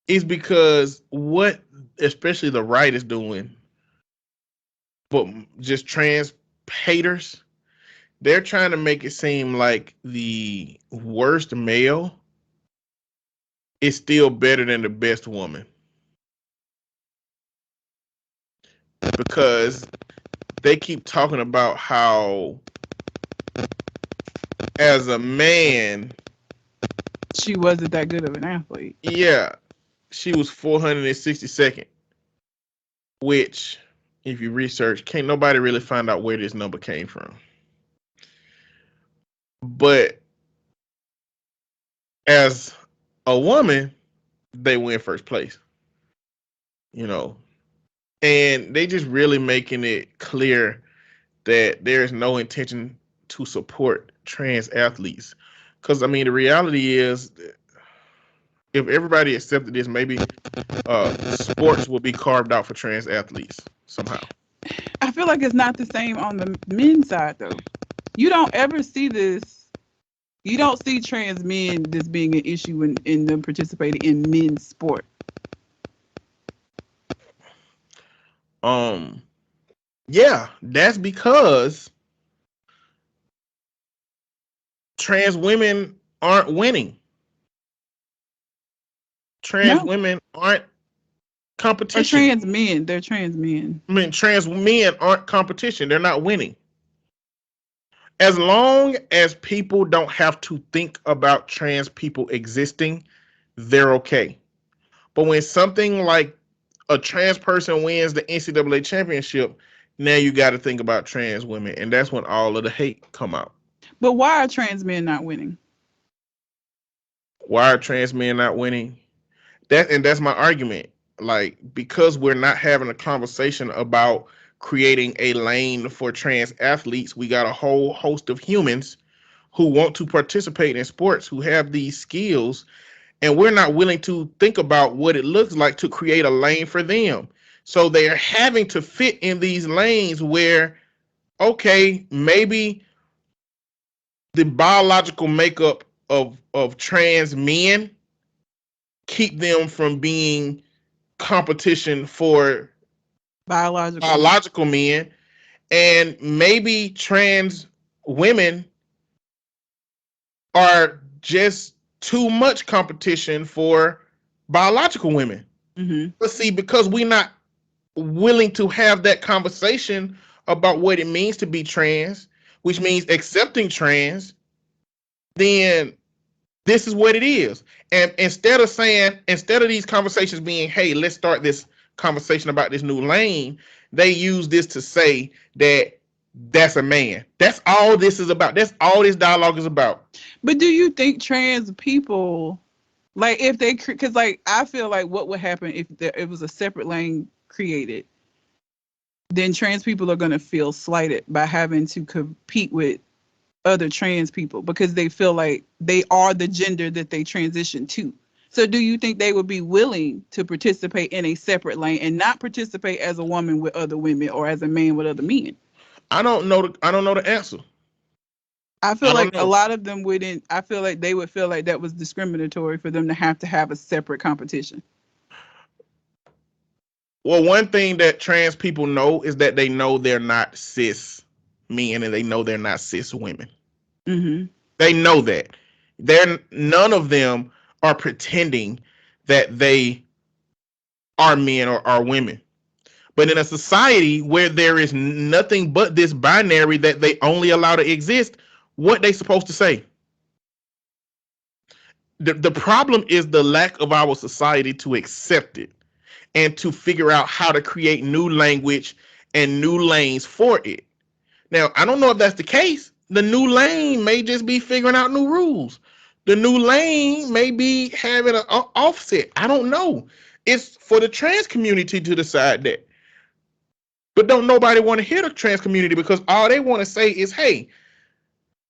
is because what especially the right is doing, but just trans haters, they're trying to make it seem like the worst male is still better than the best woman. Because they keep talking about how as a man, she wasn't that good of an athlete. Yeah, she was 462nd, which, if you research, can't nobody really find out where this number came from. But as a woman, they win first place, you know, and they just really making it clear that there is no intention to support trans athletes. Because, I mean, the reality is, if everybody accepted this, maybe sports will be carved out for trans athletes somehow. I feel like it's not the same on the men's side, though. You don't ever see this. You don't see trans men this being an issue in them participating in men's sport. Yeah, that's because trans women aren't winning. Trans women aren't competition. Or trans men. They're trans men. I mean, trans men aren't competition. They're not winning. As long as people don't have to think about trans people existing, they're okay. But when something like a trans person wins the NCAA championship, now you got to think about trans women, and that's when all of the hate come out. But why are trans men not winning? Why are trans men not winning? That's my argument. Like, because we're not having a conversation about creating a lane for trans athletes, we got a whole host of humans who want to participate in sports, who have these skills, and we're not willing to think about what it looks like to create a lane for them. So they're having to fit in these lanes where, okay, maybe the biological makeup of trans men keep them from being competition for biological men, and maybe trans women are just too much competition for biological women. Mm-hmm. But see, because we're not willing to have that conversation about what it means to be trans, which means accepting trans, then this is what it is. And instead of these conversations being, hey, let's start this conversation about this new lane, they use this to say that that's a man. That's all this is about. That's all this dialogue is about. But do you think trans people, like, if they, because like I feel like what would happen if it was a separate lane created, then trans people are going to feel slighted by having to compete with other trans people because they feel like they are the gender that they transition to. So do you think they would be willing to participate in a separate lane and not participate as a woman with other women or as a man with other men? I don't know the answer. I feel like a lot of them wouldn't. I feel like they would feel like that was discriminatory for them to have a separate competition. Well, one thing that trans people know is that they know they're not cis men and they know they're not cis women. Mm-hmm. They know that. None of them are pretending that they are men or are women. But in a society where there is nothing but this binary that they only allow to exist, what they supposed to say? The problem is the lack of our society to accept it and to figure out how to create new language and new lanes for it. Now, I don't know if that's the case. The new lane may just be figuring out new rules. The new lane may be having an offset. I don't know. It's for the trans community to decide that. But don't nobody want to hear the trans community, because all they want to say is, hey,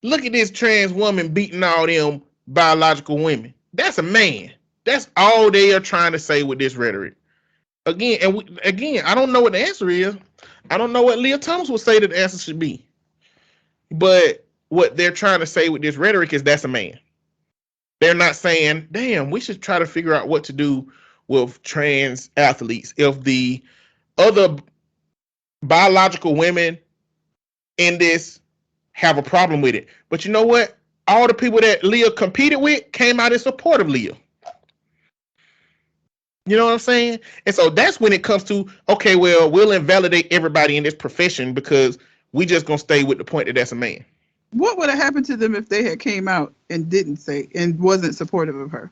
look at this trans woman beating all them biological women. That's a man. That's all they are trying to say with this rhetoric. Again, I don't know what the answer is. I don't know what Leah Thomas would say that the answer should be. But what they're trying to say with this rhetoric is that's a man. They're not saying, damn, we should try to figure out what to do with trans athletes if the other biological women in this have a problem with it. But you know what? All the people that Leah competed with came out in support of Leah. You know what I'm saying? And so that's when it comes to, okay, well, we'll invalidate everybody in this profession because we just gonna stay with the point that that's a man. What would have happened to them if they had came out and didn't say and wasn't supportive of her?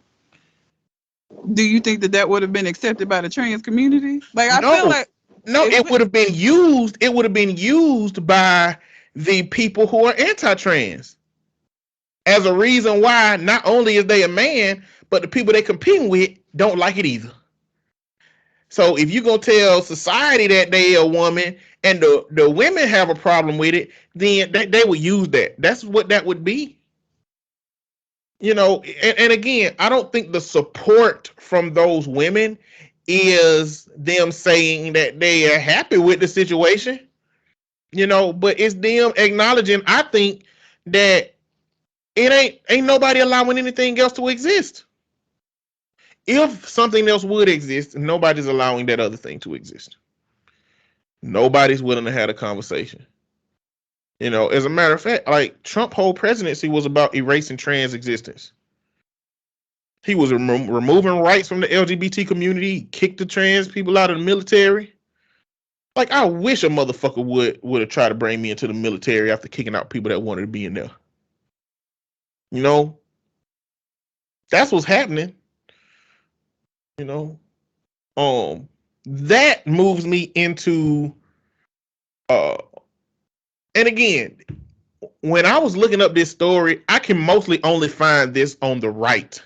Do you think that would have been accepted by the trans community? Like, I feel like it would have been used. It would have been used by the people who are anti-trans as a reason why not only is they a man, but the people they competing with don't like it either. So if you're gonna tell society that they a woman and the women have a problem with it, then they would use that. That's what that would be. You know, and again, I don't think the support from those women is them saying that they are happy with the situation, you know, but it's them acknowledging, I think, that it ain't nobody allowing anything else to exist. If something else would exist, nobody's allowing that other thing to exist. Nobody's willing to have a conversation. You know, as a matter of fact, like Trump's whole presidency was about erasing trans existence. He was removing rights from the LGBT community. He kicked the trans people out of the military. Like, I wish a motherfucker would have tried to bring me into the military after kicking out people that wanted to be in there. You know, that's what's happening. You know, that moves me into, and again, when I was looking up this story, I can mostly only find this on the right.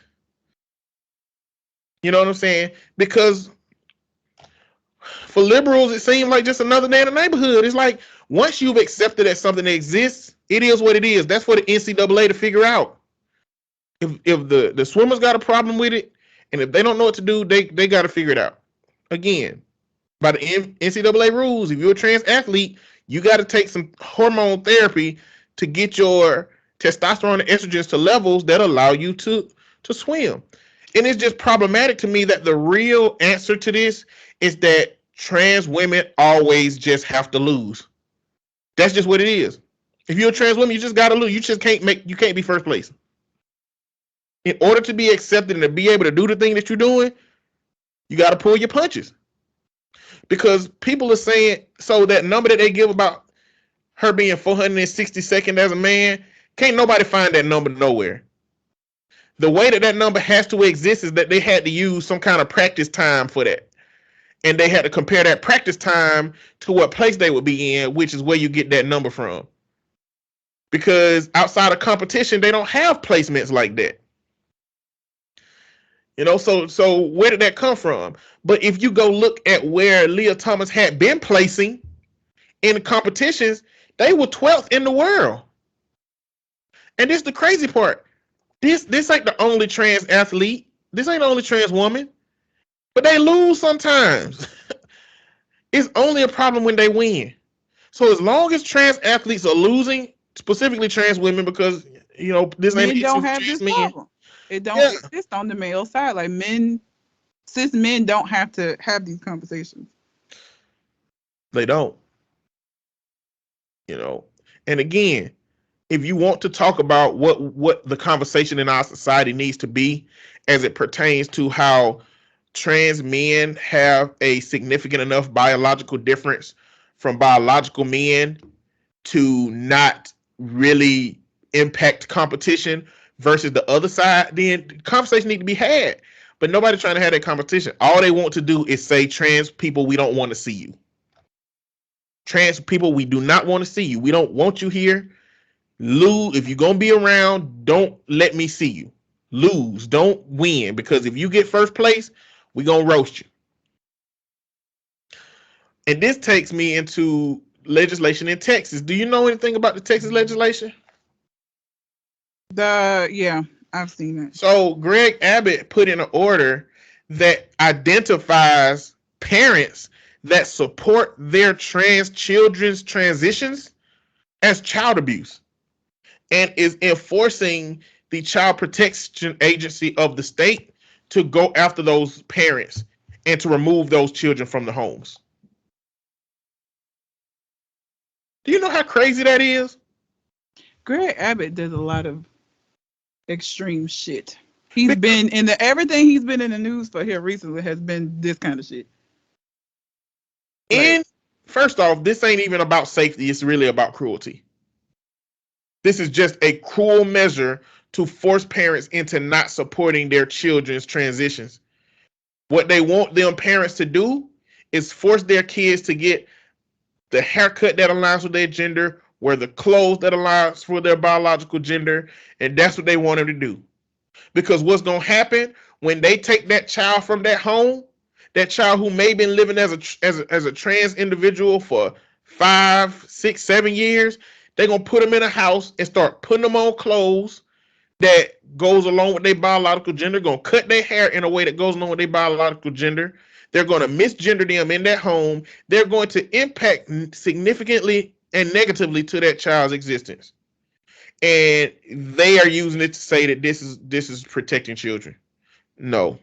You know what I'm saying? Because for liberals, it seems like just another day in the neighborhood. It's like, once you've accepted that something exists, it is what it is. That's for the NCAA to figure out. If the swimmers got a problem with it, and if they don't know what to do, they got to figure it out. Again, by the NCAA rules, if you're a trans athlete, you got to take some hormone therapy to get your testosterone and estrogens to levels that allow you to swim. And it's just problematic to me that the real answer to this is that trans women always just have to lose. That's just what it is. If you're a trans woman, you just got to lose. You just can't be first place. In order to be accepted and to be able to do the thing that you're doing, you got to pull your punches. Because people are saying, so that number that they give about her being 462nd as a man, can't nobody find that number nowhere. The way that number has to exist is that they had to use some kind of practice time for that. And they had to compare that practice time to what place they would be in, which is where you get that number from. Because outside of competition, they don't have placements like that. You know, so where did that come from? But if you go look at where Leah Thomas had been placing in the competitions, they were 12th in the world. And this is the crazy part. This ain't the only trans athlete. This ain't the only trans woman. But they lose sometimes. It's only a problem when they win. So as long as trans athletes are losing, specifically trans women, because, you know, this ain't men don't have this problem. It don't exist on the male side. Like, cis men don't have to have these conversations. They don't. You know, and again, if you want to talk about what the conversation in our society needs to be as it pertains to how trans men have a significant enough biological difference from biological men to not really impact competition versus the other side, then conversation need to be had. But nobody's trying to have that competition. All they want to do is say, trans people, we don't want to see you. Trans people, we do not want to see you. We don't want you here. Lose. If you're going to be around, don't let me see you. Lose. Don't win. Because if you get first place, we're going to roast you. And this takes me into legislation in Texas. Do you know anything about the Texas legislation? Yeah, I've seen it. So Greg Abbott put in an order that identifies parents that support their trans children's transitions as child abuse and is enforcing the Child Protection Agency of the state to go after those parents and to remove those children from the homes. Do you know how crazy that is? Greg Abbott does a lot of extreme shit. He's been in everything he's been in the news for here recently has been this kind of shit. And first off, this ain't even about safety. It's really about cruelty. This is just a cruel measure to force parents into not supporting their children's transitions. What they want them parents to do is force their kids to get the haircut that aligns with their gender, wear the clothes that aligns for their biological gender, and that's what they want them to do. Because what's going to happen when they take that child from that home, that child who may have been living as a trans individual for 5, 6, 7 years, they're going to put them in a house and start putting them on clothes that goes along with their biological gender, going to cut their hair in a way that goes along with their biological gender. They're going to misgender them in that home. They're going to impact significantly and negatively to that child's existence. And they are using it to say that this is protecting children. No,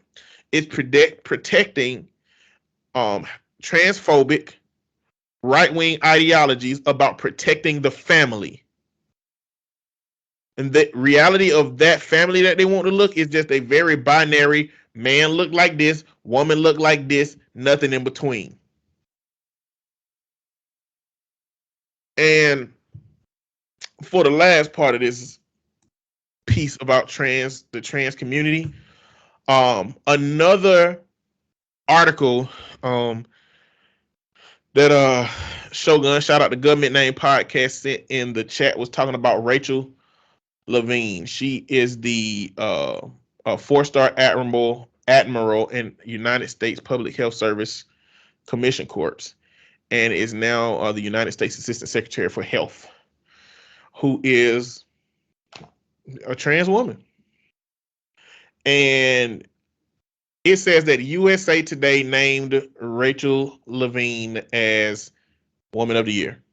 it's protecting transphobic right-wing ideologies about protecting the family. And the reality of that family that they want to look is just a very binary: man look like this, woman look like this, nothing in between. And for the last part of this piece about the trans community, another article that Shogun, shout out to Government Name Podcast, sent in the chat was talking about Rachel Levine. She is the 4-star admiral in United States Public Health Service Commission Corps, and is now the United States Assistant Secretary for Health, who is a trans woman. And it says that USA Today named Rachel Levine as Woman of the Year.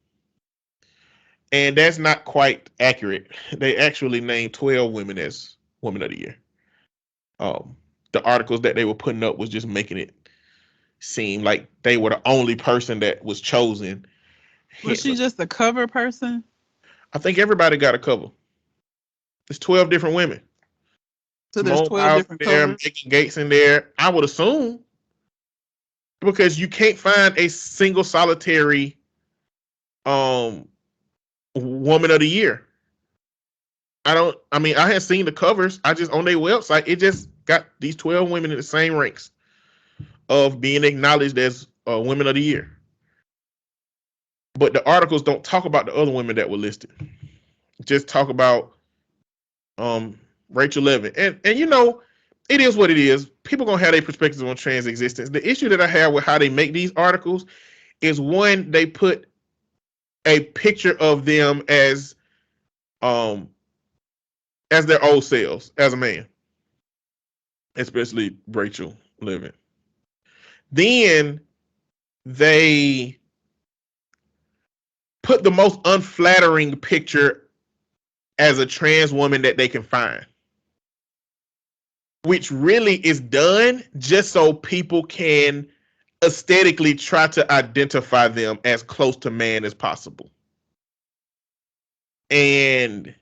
And that's not quite accurate. They actually named 12 women as Woman of the Year. The articles that they were putting up was just making it seem like they were the only person that was chosen. Was she just a cover person? I think everybody got a cover. There's 12 different women. So there's 12 different covers. Megan Gates in there, I would assume, because you can't find a single solitary Woman of the Year. I had seen the covers. I just on their website, it just got these 12 women in the same ranks of being acknowledged as Women of the Year. But the articles don't talk about the other women that were listed. Just talk about Rachel Levin. And you know, it is what it is. People gonna have their perspectives on trans existence. The issue that I have with how they make these articles is, one, they put a picture of them as their old selves as a man, especially Rachel Levin. Then they put the most unflattering picture as a trans woman that they can find, which really is done just so people can aesthetically try to identify them as close to man as possible. And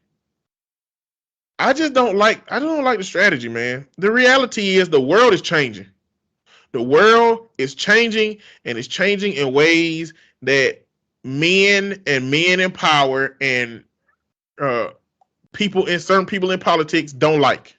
I don't like the strategy, man. The reality is the world is changing. The world is changing, and it's changing in ways that men in power and certain people in politics don't like.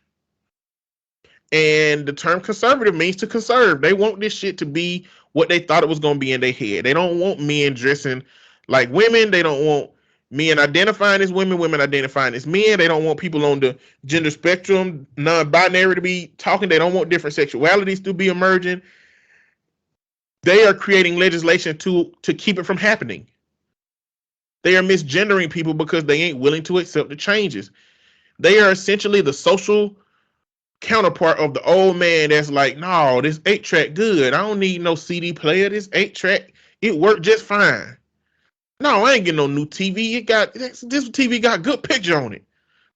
And the term conservative means to conserve. They want this shit to be what they thought it was going to be in their head. They don't want men dressing like women. They don't want men identifying as women, women identifying as men. They don't want people on the gender spectrum, non-binary, to be talking. They don't want different sexualities to be emerging. They are creating legislation to keep it from happening. They are misgendering people because they ain't willing to accept the changes. They are essentially the social counterpart of the old man that's like, no, this 8-track good. I don't need no CD player. This 8-track, it worked just fine. No, I ain't getting no new TV. This TV got good picture on it.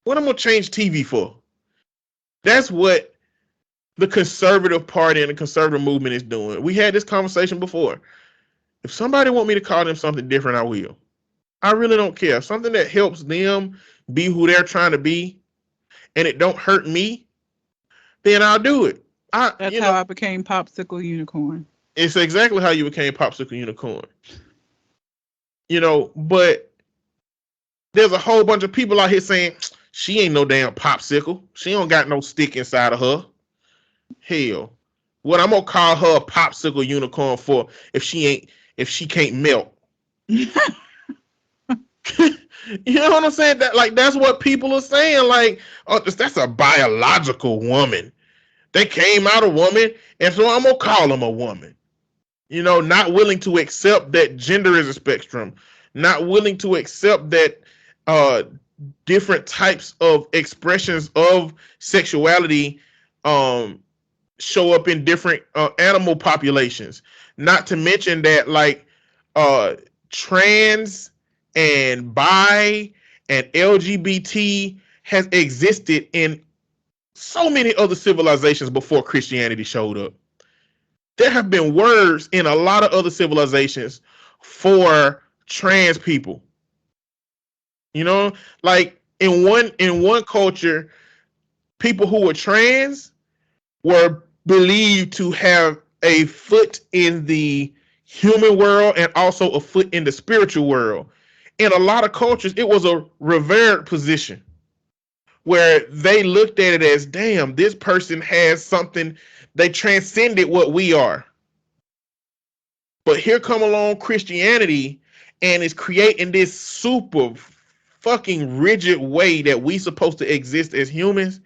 What I'm gonna change TV for? That's what the conservative party and the conservative movement is doing. We had this conversation before. If somebody want me to call them something different, I will. I really don't care. Something that helps them be who they're trying to be, and it don't hurt me, then I'll do it. That's how I became Popsicle Unicorn. It's exactly how you became Popsicle Unicorn. But there's a whole bunch of people out here saying she ain't no damn popsicle. She don't got no stick inside of her. Hell, what I'm gonna call her a Popsicle Unicorn for if she can't melt? You know what I'm saying? That's what people are saying. Like, oh, that's a biological woman. They came out a woman, and so I'm gonna call them a woman. Not willing to accept that gender is a spectrum, not willing to accept that different types of expressions of sexuality show up in different animal populations. Not to mention that trans and bi and LGBT has existed in so many other civilizations before Christianity showed up. There have been words in a lot of other civilizations for trans people. Like in one culture, people who were trans were believed to have a foot in the human world and also a foot in the spiritual world. In a lot of cultures, it was a revered position where they looked at it as, damn, this person has something. They transcended what we are. But here come along Christianity and is creating this super fucking rigid way that we supposed to exist as humans.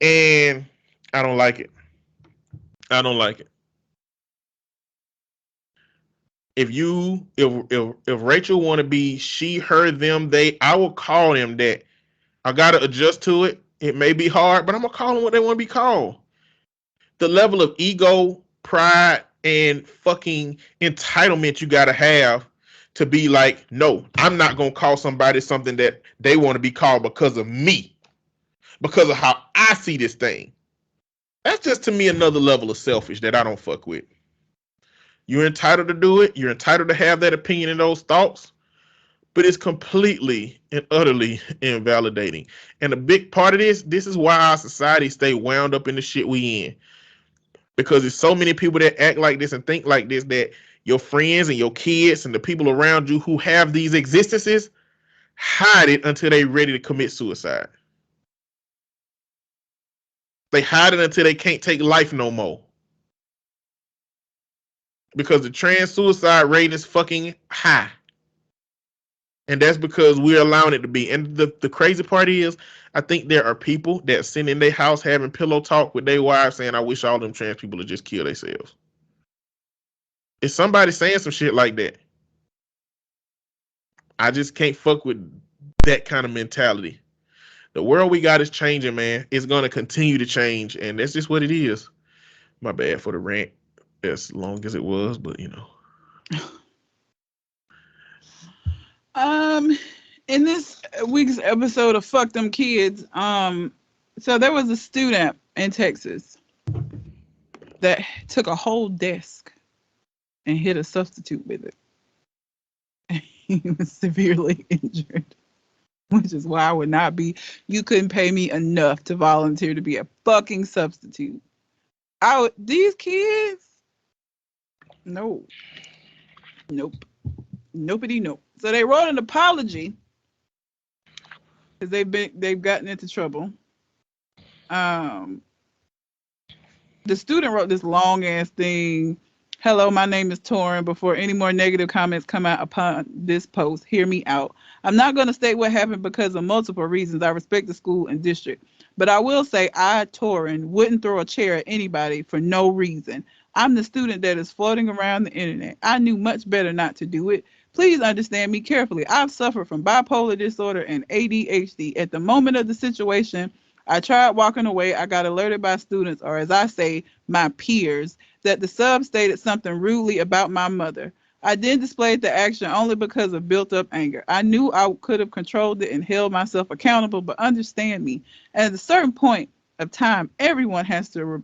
And I don't like it. I don't like it. If Rachel want to be she, her, them, they, I will call them that. I got to adjust to it. It may be hard, but I'm going to call them what they want to be called. The level of ego, pride, and fucking entitlement you got to have to be like, no, I'm not going to call somebody something that they want to be called because of me, because of how I see this thing. That's just, to me, another level of selfish that I don't fuck with. You're entitled to do it. You're entitled to have that opinion and those thoughts. But it's completely and utterly invalidating. And a big part of this is why our society stay wound up in the shit we in. Because there's so many people that act like this and think like this, that your friends and your kids and the people around you who have these existences hide it until they're ready to commit suicide. They hide it until they can't take life no more. Because the trans suicide rate is fucking high. And that's because we're allowing it to be. And the crazy part is, I think there are people that sit in their house having pillow talk with their wives saying, I wish all them trans people would just kill themselves. If somebody saying some shit like that, I just can't fuck with that kind of mentality. The world we got is changing, man. It's going to continue to change. And that's just what it is. My bad for the rant as long as it was, but In this week's episode of Fuck Them Kids, so there was a student in Texas that took a whole desk and hit a substitute with it. He was severely injured, which is why I would not be. You couldn't pay me enough to volunteer to be a fucking substitute. These kids, no, nope, nobody, nope. So they wrote an apology because they've gotten into trouble. Um, the student wrote this long ass thing. Hello, my name is Torin. Before any more negative comments come out upon this post, hear me out. I'm not going to state what happened because of multiple reasons. I respect the school and district. But I will say I, Torin, wouldn't throw a chair at anybody for no reason. I'm the student that is floating around the internet. I knew much better not to do it. Please understand me carefully. I've suffered from bipolar disorder and ADHD. At the moment of the situation, I tried walking away. I got alerted by students, or as I say, my peers, that the sub stated something rudely about my mother. I then displayed the action only because of built up anger. I knew I could have controlled it and held myself accountable, but understand me. At a certain point of time, everyone has to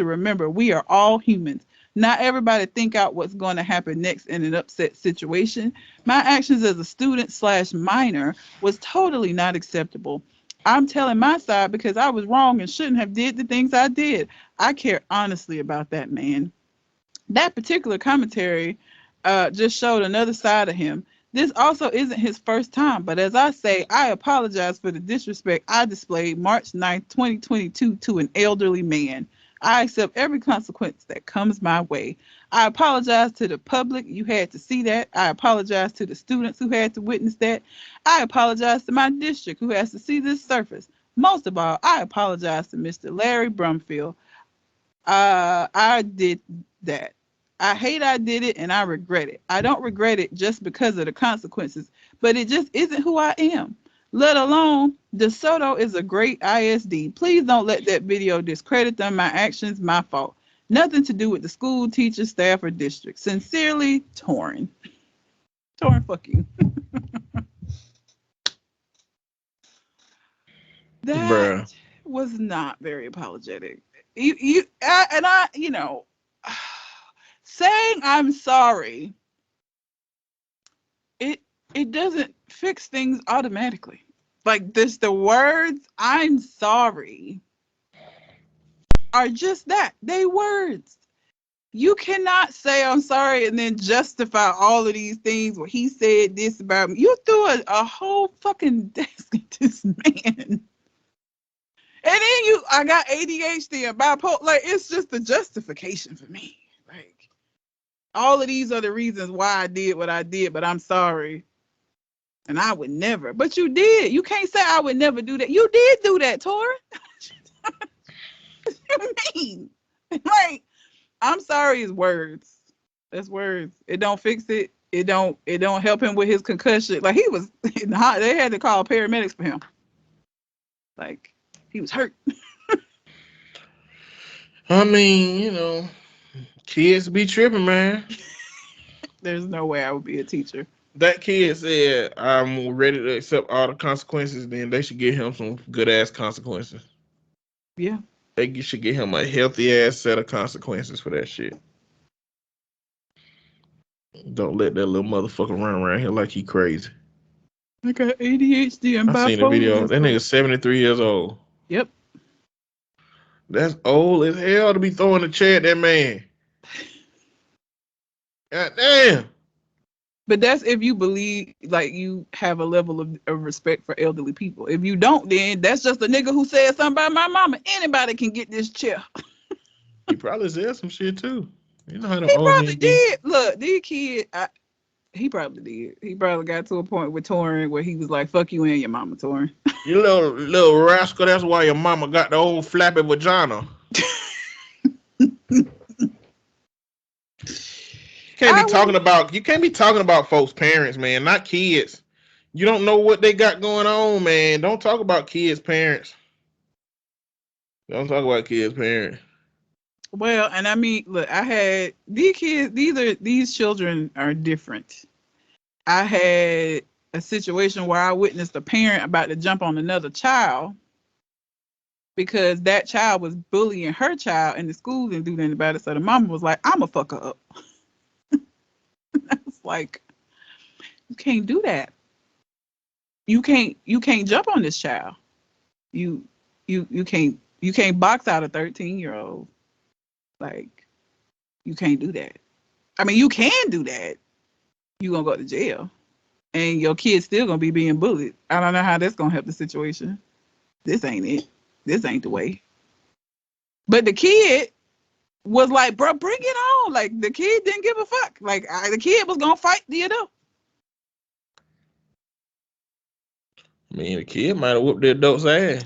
remember we are all humans. Not everybody think out what's going to happen next in an upset situation. My actions as a student / minor was totally not acceptable. I'm telling my side because I was wrong and shouldn't have did the things I did. I care honestly about that man. That particular commentary just showed another side of him. This also isn't his first time, but as I say, I apologize for the disrespect I displayed March 9th, 2022 to an elderly man. I accept every consequence that comes my way. I apologize to the public. You had to see that. I apologize to the students who had to witness that. I apologize to my district who has to see this surface. Most of all, I apologize to Mr. Larry Brumfield. I did that. I hate I did it and I regret it. I don't regret it just because of the consequences, but it just isn't who I am. Let alone, DeSoto is a great ISD. Please don't let that video discredit them. My actions, my fault. Nothing to do with the school, teachers, staff, or district. Sincerely, Torin. Torin, fuck you. That Bruh. was not very apologetic. I saying I'm sorry, it doesn't fix things automatically. Like this, the words "I'm sorry" are just that. They words. You cannot say I'm sorry and then justify all of these things where he said this about me. You threw a whole fucking desk at this man. And then I got ADHD and bipolar. Like, it's just a justification for me. Like, all of these are the reasons why I did what I did, but I'm sorry. And I would never. But you did. You can't say I would never do that. You did do that, Tori. What you mean? Like, I'm sorry is words. That's words. It don't fix it. It don't help him with his concussion. Like, he was they had to call paramedics for him. Like, he was hurt. I mean, kids be tripping, man. There's no way I would be a teacher. That kid said, I'm ready to accept all the consequences, then they should give him some good ass consequences. Yeah. They should give him a healthy ass set of consequences for that shit. Don't let that little motherfucker run around here like he crazy. I got ADHD and bipolar. I seen the video. That nigga 73 years old. Yep. That's old as hell to be throwing a chair at that man. God damn. But that's if you believe, like, you have a level of respect for elderly people. If you don't, then that's just a nigga who said something about my mama. Anybody can get this chair. He probably said some shit too. You know how them He old probably men be. did. Look, these kids, he probably did. He probably got to a point with Torin where he was like, fuck you and your mama, Torin. You little rascal, that's why your mama got the old flappy vagina. You can't be talking about folks' parents, man, not kids. You don't know what they got going on, man. Don't talk about kids' parents. Don't talk about kids' parents. Well, and I mean, look, I had these kids, these children are different. I had a situation where I witnessed a parent about to jump on another child because that child was bullying her child and the school didn't do anything about it. So the mama was like, I'ma fuck her up. I was like, you can't do that. You can't jump on this child. You can't box out a 13-year-old. Like, you can't do that. I mean, you can do that. You gonna go to jail, and your kid's still gonna be being bullied. I don't know how that's gonna help the situation. This ain't it. This ain't the way. But the kid was like, bro, bring it on. Like, the kid didn't give a fuck. Like, the kid was gonna fight the adult. I mean, the kid might have whooped the adult's ass.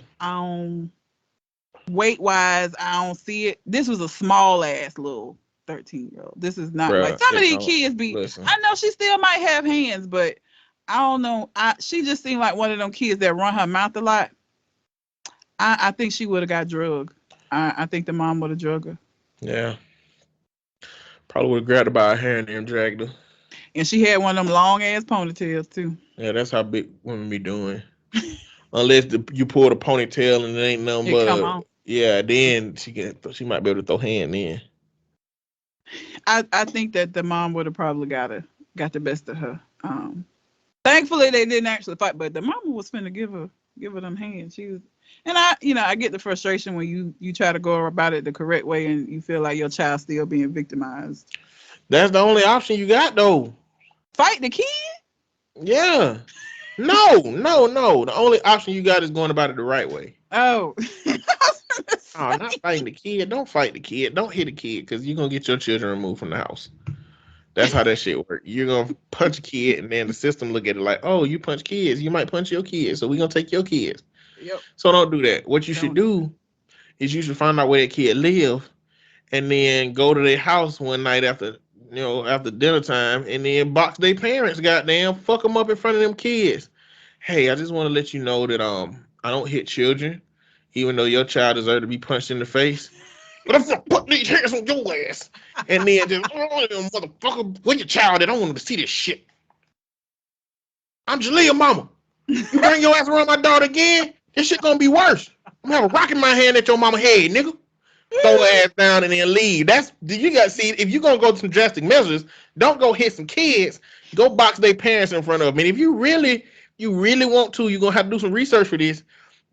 Weight wise, I don't see it. This was a small ass little 13-year-old. This is not Bruh, like some of these don't. kids be. Listen. I know she still might have hands, but I don't know. She just seemed like one of them kids that run her mouth a lot. I think she would have got drugged. I think the mom would have drugged her. Yeah. Probably would have grabbed her by her hair and then dragged her. And she had one of them long ass ponytails too. Yeah, that's how big women be doing. Unless you pull the ponytail and it ain't nothing It but come on. yeah, then she might be able to throw hand in. I think that the mom would have probably got the best of her. Thankfully they didn't actually fight, but the mama was finna give her them hands. She was, and I get the frustration when you try to go about it the correct way and you feel like your child's still being victimized. That's the only option you got though. Fight the kid? Yeah. No. The only option you got is going about it the right way. Oh. Oh, not fighting the kid. Don't fight the kid. Don't hit the kid because you're going to get your children removed from the house. That's how that shit works. You're going to punch a kid and then the system look at it like, oh, you punch kids. You might punch your kids. So we're going to take your kids. Yep. So don't do that. What you should do is you should find out where that kid live and then go to their house one night after dinner time and then box their parents, goddamn, fuck them up in front of them kids. Hey, I just want to let you know that I don't hit children, even though your child deserves to be punched in the face. But I'm gonna put these hands on your ass. And then just, motherfucker, where your child at? I want him to see this shit. I'm Jalea mama. You bring your ass around my daughter again, this shit gonna be worse. I'm gonna have a rock in my hand at your mama head, nigga. Throw her ass down and then leave. You got to see, if you're gonna go to some drastic measures, don't go hit some kids. Go box their parents in front of them. And if you really want to, you're gonna have to do some research for this.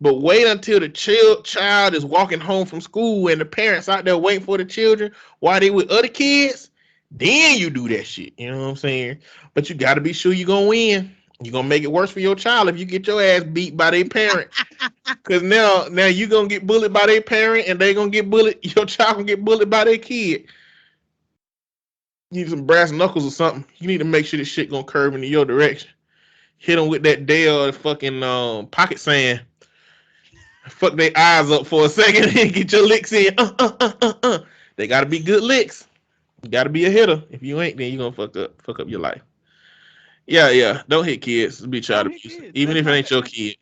But wait until the child is walking home from school and the parents out there waiting for the children while they with other kids. Then you do that shit. You know what I'm saying? But you got to be sure you're gonna win. You're gonna make it worse for your child if you get your ass beat by their parent. Cause now you gonna get bullied by their parent and they gonna get bullied. Your child gonna get bullied by their kid. You need some brass knuckles or something. You need to make sure this shit gonna curve into your direction. Hit them with that Dale fucking pocket sand. Fuck their eyes up for a second and get your licks in. They gotta be good licks. You gotta be a hitter. If you ain't, then you gonna fuck up your life. Yeah. Don't hit kids. Be child abuse. Even if it ain't your kid.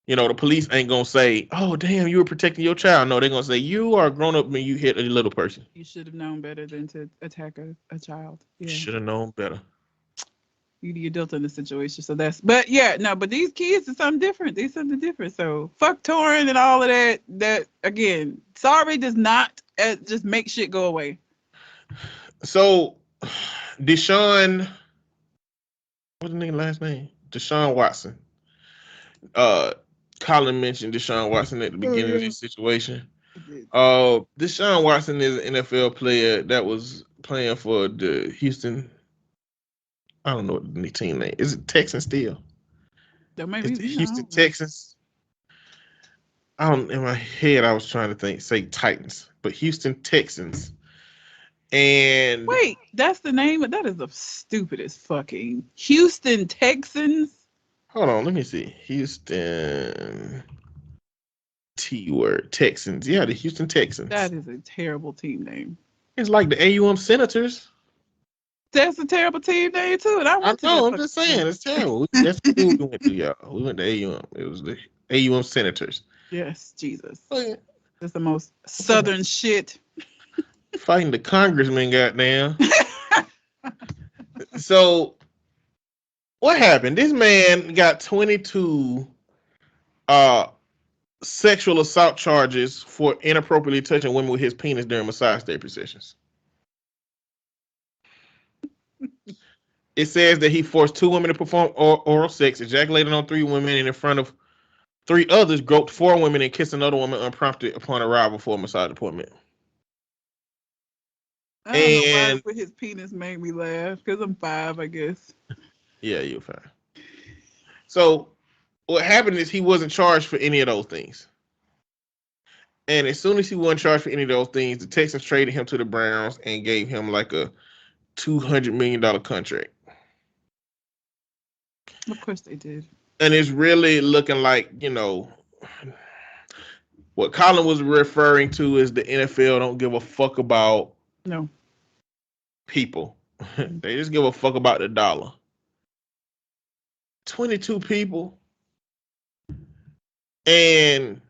You know, the police ain't gonna say, "Oh, damn, you were protecting your child." No, they're gonna say, "You are a grown up when you hit a little person." You should have known better than to attack a child. Yeah. Should have known better. You the adult in the situation, so but these kids is something different. They're something different. So fuck touring and all of that. That again, sorry does not just make shit go away. So, Deshaun, what's the nigga last name? Deshaun Watson. Colin mentioned Deshaun Watson at the beginning of this situation. Deshaun Watson is an NFL player that was playing for the Houston. I don't know what the team name is. It Texans still? It's the Houston Texans. In my head, I was trying to say Titans, but Houston Texans. And wait, that's the name. That is the stupidest fucking Houston Texans. Hold on, let me see. Houston T-word Texans. Yeah, the Houston Texans. That is a terrible team name. It's like the AUM Senators. That's a terrible team name too. And I'm just saying, it's terrible. That's the school we went to, y'all. We went to AUM. It was the AUM Senators. Yes, Jesus. Oh, yeah. That's the most southern shit. Fighting the congressman, goddamn. So, what happened? This man got 22 sexual assault charges for inappropriately touching women with his penis during massage therapy sessions. It says that he forced 2 women to perform oral sex, ejaculated on 3 women, and in front of 3 others, groped 4 women and kissed another woman unprompted upon arrival for a massage appointment. I don't know why And but his penis made me laugh because I'm 5, I guess. yeah, you're fine. So what happened is he wasn't charged for any of those things. And as soon as he wasn't charged for any of those things, the Texans traded him to the Browns and gave him like a $200 million contract. Of course they did. And it's really looking like, what Colin was referring to is the NFL don't give a fuck about No. people. They just give a fuck about the dollar. 22 people. And,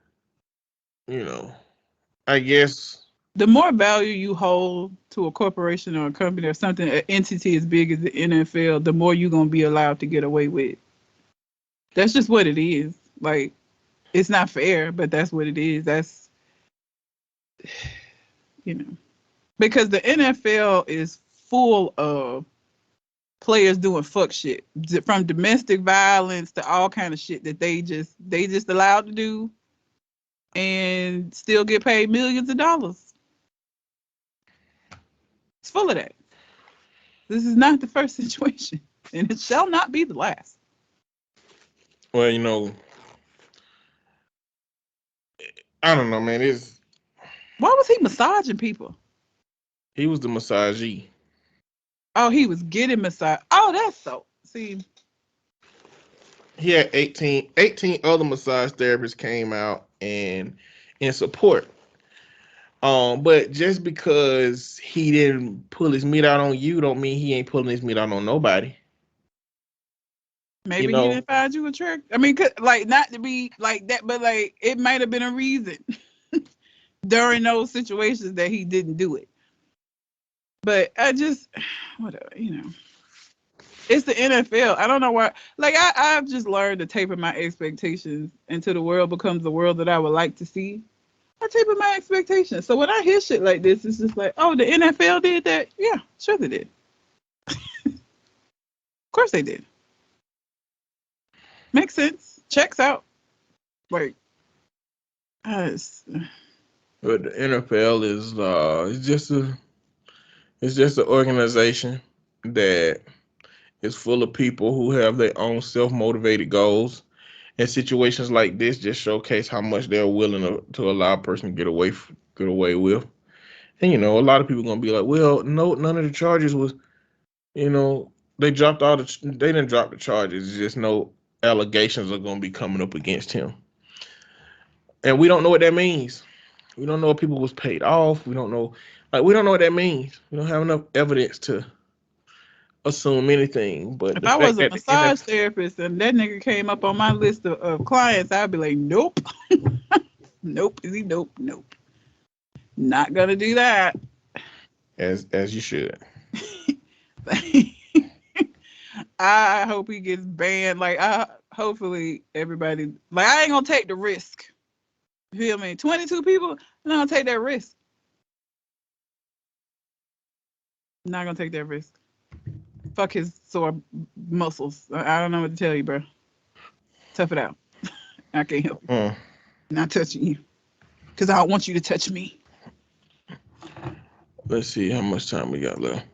you know, I guess. The more value you hold to a corporation or a company or something, an entity as big as the NFL, the more you're going to be allowed to get away with. That's just what it is. Like, it's not fair, but that's what it is. That's, because the NFL is full of players doing fuck shit, from domestic violence to all kind of shit that they just allowed to do and still get paid millions of dollars. It's full of that. This is not the first situation, and it shall not be the last. Well, I don't know, man. Why was he massaging people? He was the massagee. Oh, he was getting massaged. Oh, that's so. See, He had 18 other massage therapists came out and in support. But just because he didn't pull his meat out on you don't mean he ain't pulling his meat out on nobody. maybe he didn't find you attractive. I mean, like, not to be like that, but like it might have been a reason during those situations that he didn't do it. But I just, whatever, It's the NFL. I don't know why. Like, I've just learned to taper my expectations until the world becomes the world that I would like to see. I taper my expectations. So when I hear shit like this, it's just like, oh, the NFL did that? Yeah, sure they did. Of course they did. Makes sense. Checks out. Like, But the NFL is it's just an organization that is full of people who have their own self-motivated goals. And situations like this just showcase how much they're willing to allow a person to get away with. And a lot of people are gonna be like, well, no, none of the charges was, they didn't drop the charges. It's just no allegations are gonna be coming up against him. And we don't know what that means. We don't know if people was paid off. We don't know, we don't know what that means. We don't have enough evidence to assume anything. But if the I was fact a that massage therapist and that nigga came up on my list of clients, I'd be like, nope. Nope. Is he? Nope. Nope. Not gonna do that. as you should. I hope he gets banned. Like, hopefully everybody, like, I ain't gonna take the risk. You feel me? 22 people, I'm not gonna take that risk. Not gonna take that risk. Fuck his sore muscles. I don't know what to tell you, bro. Tough it out. I can't help you. Not touching you. Because I don't want you to touch me. Let's see how much time we got left.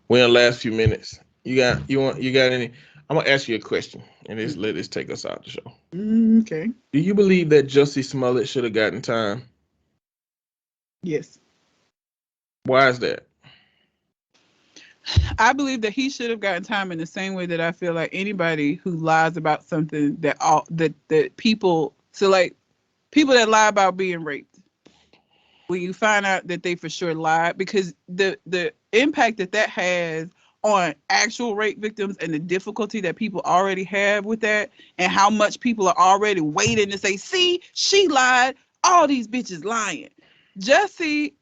We're in the last few minutes. You got any? I'm gonna ask you a question, and let this take us out the show. Okay. Do you believe that Jussie Smollett should have gotten time? Yes. Why is that? I believe that he should have gotten time in the same way that I feel like anybody who lies about something that people, so like people that lie about being raped, when you find out that they for sure lied, because the impact that has on actual rape victims and the difficulty that people already have with that, and how much people are already waiting to say, see, she lied, all these bitches lying. Jussie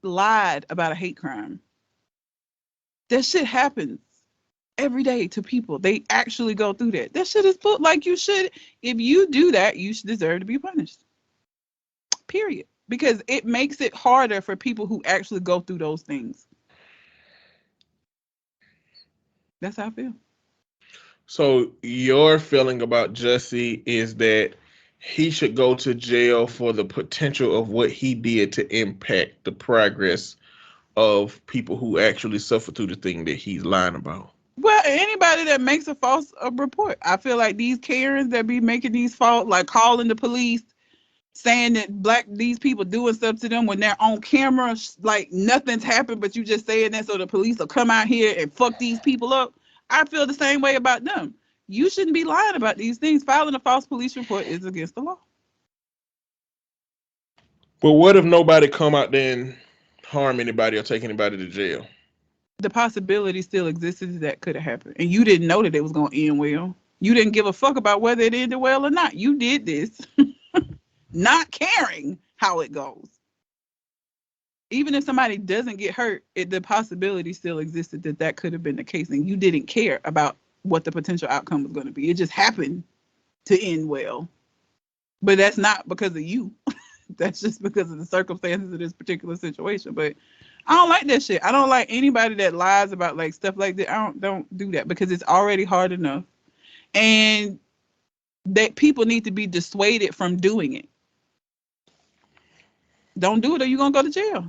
lied about a hate crime. That shit happens every day to people. They actually go through that. That shit is put like you should. If you do that, you should deserve to be punished. Period. Because it makes it harder for people who actually go through those things. That's how I feel. So your feeling about Jussie is that he should go to jail for the potential of what he did to impact the progress of people who actually suffer through the thing that he's lying about. Well, anybody that makes a false report, I feel like these Karens that be making these false, like calling the police, saying that these people doing stuff to them when they're on camera, like nothing's happened, but you just saying that so the police will come out here and fuck these people up. I feel the same way about them. You shouldn't be lying about these things. Filing a false police report is against the law. But what if nobody come out there and harm anybody or take anybody to jail? The possibility still existed that could have happened, and you didn't know that it was going to end well. You didn't give a fuck about whether it ended well or not. You did this not caring how it goes. Even if somebody doesn't get hurt, the possibility still existed that could have been the case, and you didn't care about what the potential outcome was going to be. It just happened to end well. But that's not because of you. That's just because of the circumstances of this particular situation. But I don't like that shit. I don't like anybody that lies about like stuff like that. I don't do that because it's already hard enough. And that people need to be dissuaded from doing it. Don't do it or you're going to go to jail.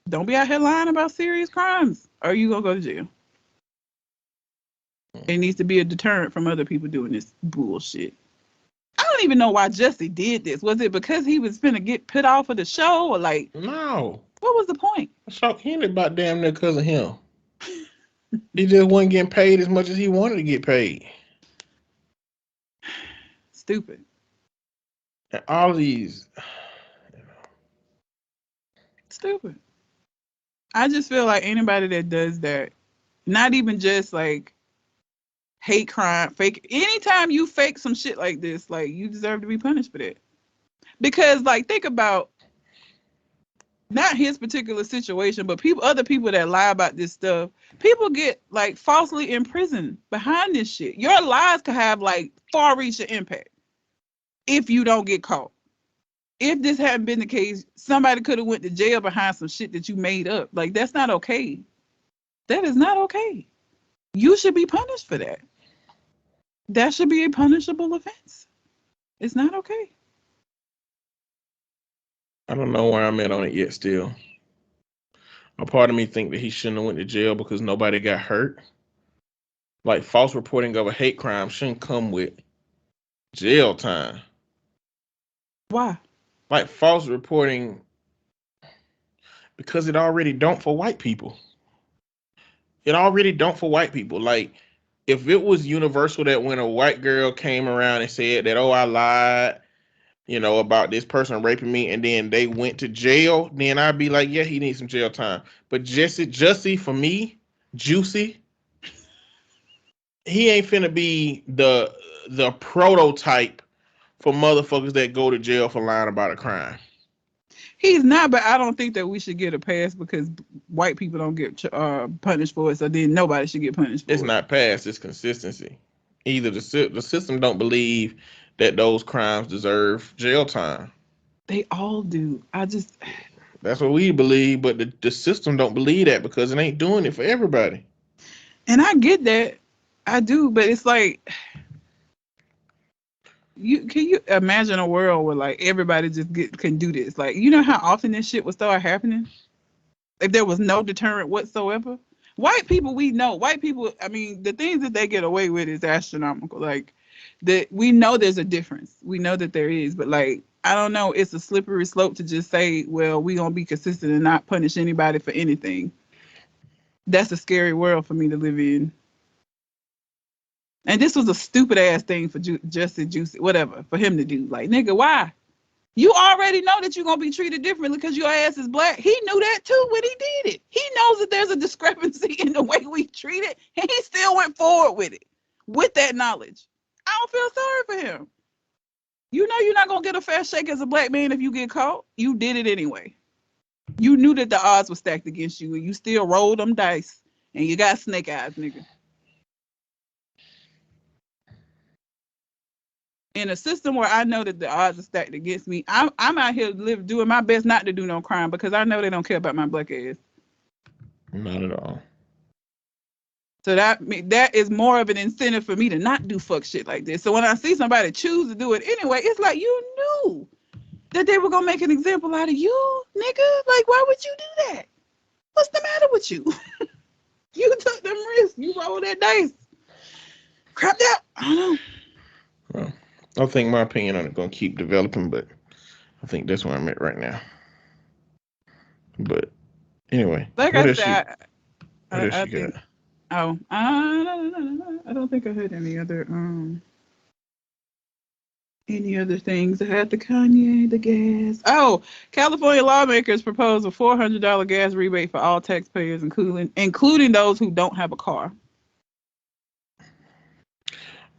Don't be out here lying about serious crimes or you're going to go to jail. It needs to be a deterrent from other people doing this bullshit. I don't even know why Jesse did this. Was it because he was finna get put off of the show or like? No. What was the point? He ain't about damn near because of him. He just wasn't getting paid as much as he wanted to get paid. Stupid. And all these. Stupid. I just feel like anybody that does that, not even just like hate crime, fake. Anytime you fake some shit like this, like you deserve to be punished for that. Because like think about not his particular situation, but other people that lie about this stuff, people get like falsely imprisoned behind this shit. Your lies could have like far-reaching impact if you don't get caught. If this hadn't been the case, somebody could have went to jail behind some shit that you made up. Like that's not okay. That is not okay. You should be punished for that. That should be a punishable offense. It's not okay. I don't know where I'm at on it yet still. A part of me think that he shouldn't have went to jail because nobody got hurt. Like false reporting of a hate crime shouldn't come with jail time. Why? Like false reporting because it already don't for white people. It already don't for white people. Like if it was universal that when a white girl came around and said that, oh, I lied, about this person raping me, and then they went to jail, then I'd be like, yeah, he needs some jail time. But Jussie, for me, Juicy, he ain't finna be the prototype for motherfuckers that go to jail for lying about a crime. He's not, but I don't think that we should get a pass because white people don't get punished for it, so then nobody should get punished for it. It's not pass, it's consistency. Either the system don't believe that those crimes deserve jail time. They all do. That's what we believe, but the system don't believe that because it ain't doing it for everybody. And I get that. I do, but it's like can you imagine a world where like everybody just can do this? Like, you know how often this shit would start happening? If there was no deterrent whatsoever? White people, we know. White people, I mean, the things that they get away with is astronomical. Like, we know there's a difference. We know that there is, but like, I don't know, it's a slippery slope to just say, well, we're going to be consistent and not punish anybody for anything. That's a scary world for me to live in. And this was a stupid ass thing for Justin Juicy, whatever, for him to do. Like, nigga, why? You already know that you're going to be treated differently because your ass is black. He knew that too when he did it. He knows that there's a discrepancy in the way we treat it, and he still went forward with it, with that knowledge. I don't feel sorry for him. You know you're not going to get a fair shake as a black man if you get caught. You did it anyway. You knew that the odds were stacked against you, and you still rolled them dice, and you got snake eyes, nigga. In a system where I know that the odds are stacked against me, I'm out here doing my best not to do no crime because I know they don't care about my black ass. Not at all. So that is more of an incentive for me to not do fuck shit like this. So when I see somebody choose to do it anyway, it's like you knew that they were gonna make an example out of you, nigga. Like, why would you do that? What's the matter with you? You took them risks. You rolled that dice. Crap that. I don't know. Well, I think my opinion on it gonna keep developing, but I think that's where I'm at right now. But anyway, Like I said, I think. Got? Oh, no. I don't think I heard any other things. I had the Kanye, the gas. Oh, California lawmakers propose a $400 gas rebate for all taxpayers, including those who don't have a car.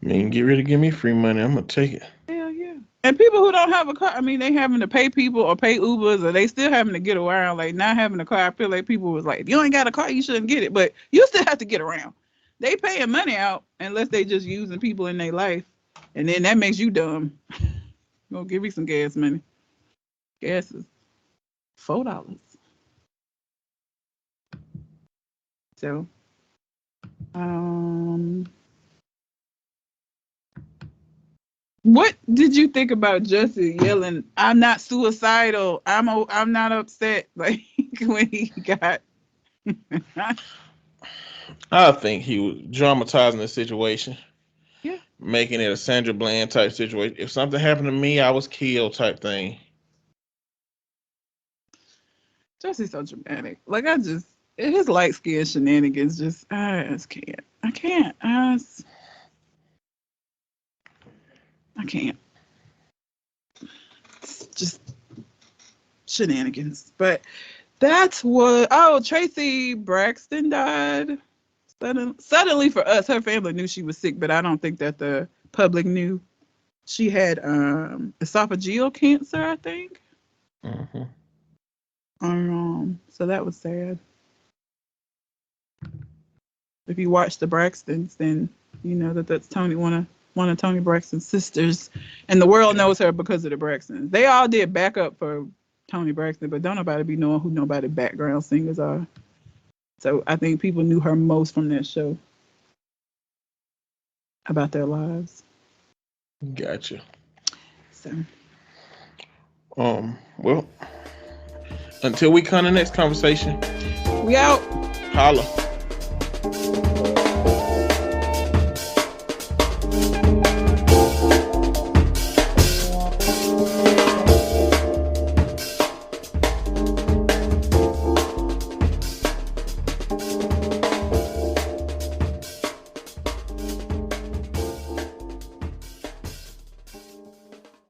Man, get ready to give me free money. I'm gonna take it. Hell yeah. And people who don't have a car, I mean, they having to pay people or pay Ubers, or they still having to get around. Like, not having a car, I feel like people was like, if you ain't got a car, you shouldn't get it. But you still have to get around. They paying money out unless they just using people in their life. And then that makes you dumb. Go give me some gas money. Gas is $4. So, what did you think about Jussie yelling, "I'm not suicidal. I'm not upset," like when he got? I think he was dramatizing the situation. Yeah. Making it a Sandra Bland type situation. If something happened to me, I was killed type thing. Jussie's so dramatic. Like, his light skin shenanigans I just can't. I can't. I can't. It's just shenanigans. But that's what. Oh, Tracy Braxton died. Suddenly for us, her family knew she was sick, but I don't think that the public knew. She had esophageal cancer, I think. Mm-hmm. So that was sad. If you watch the Braxtons, then you know that's one of Toni Braxton's sisters, and the world knows her because of the Braxtons. They all did backup for Toni Braxton, but don't nobody be knowing who nobody background singers are. So I think people knew her most from that show about their lives. Gotcha. So. Well, until we come to the next conversation, We out. holla.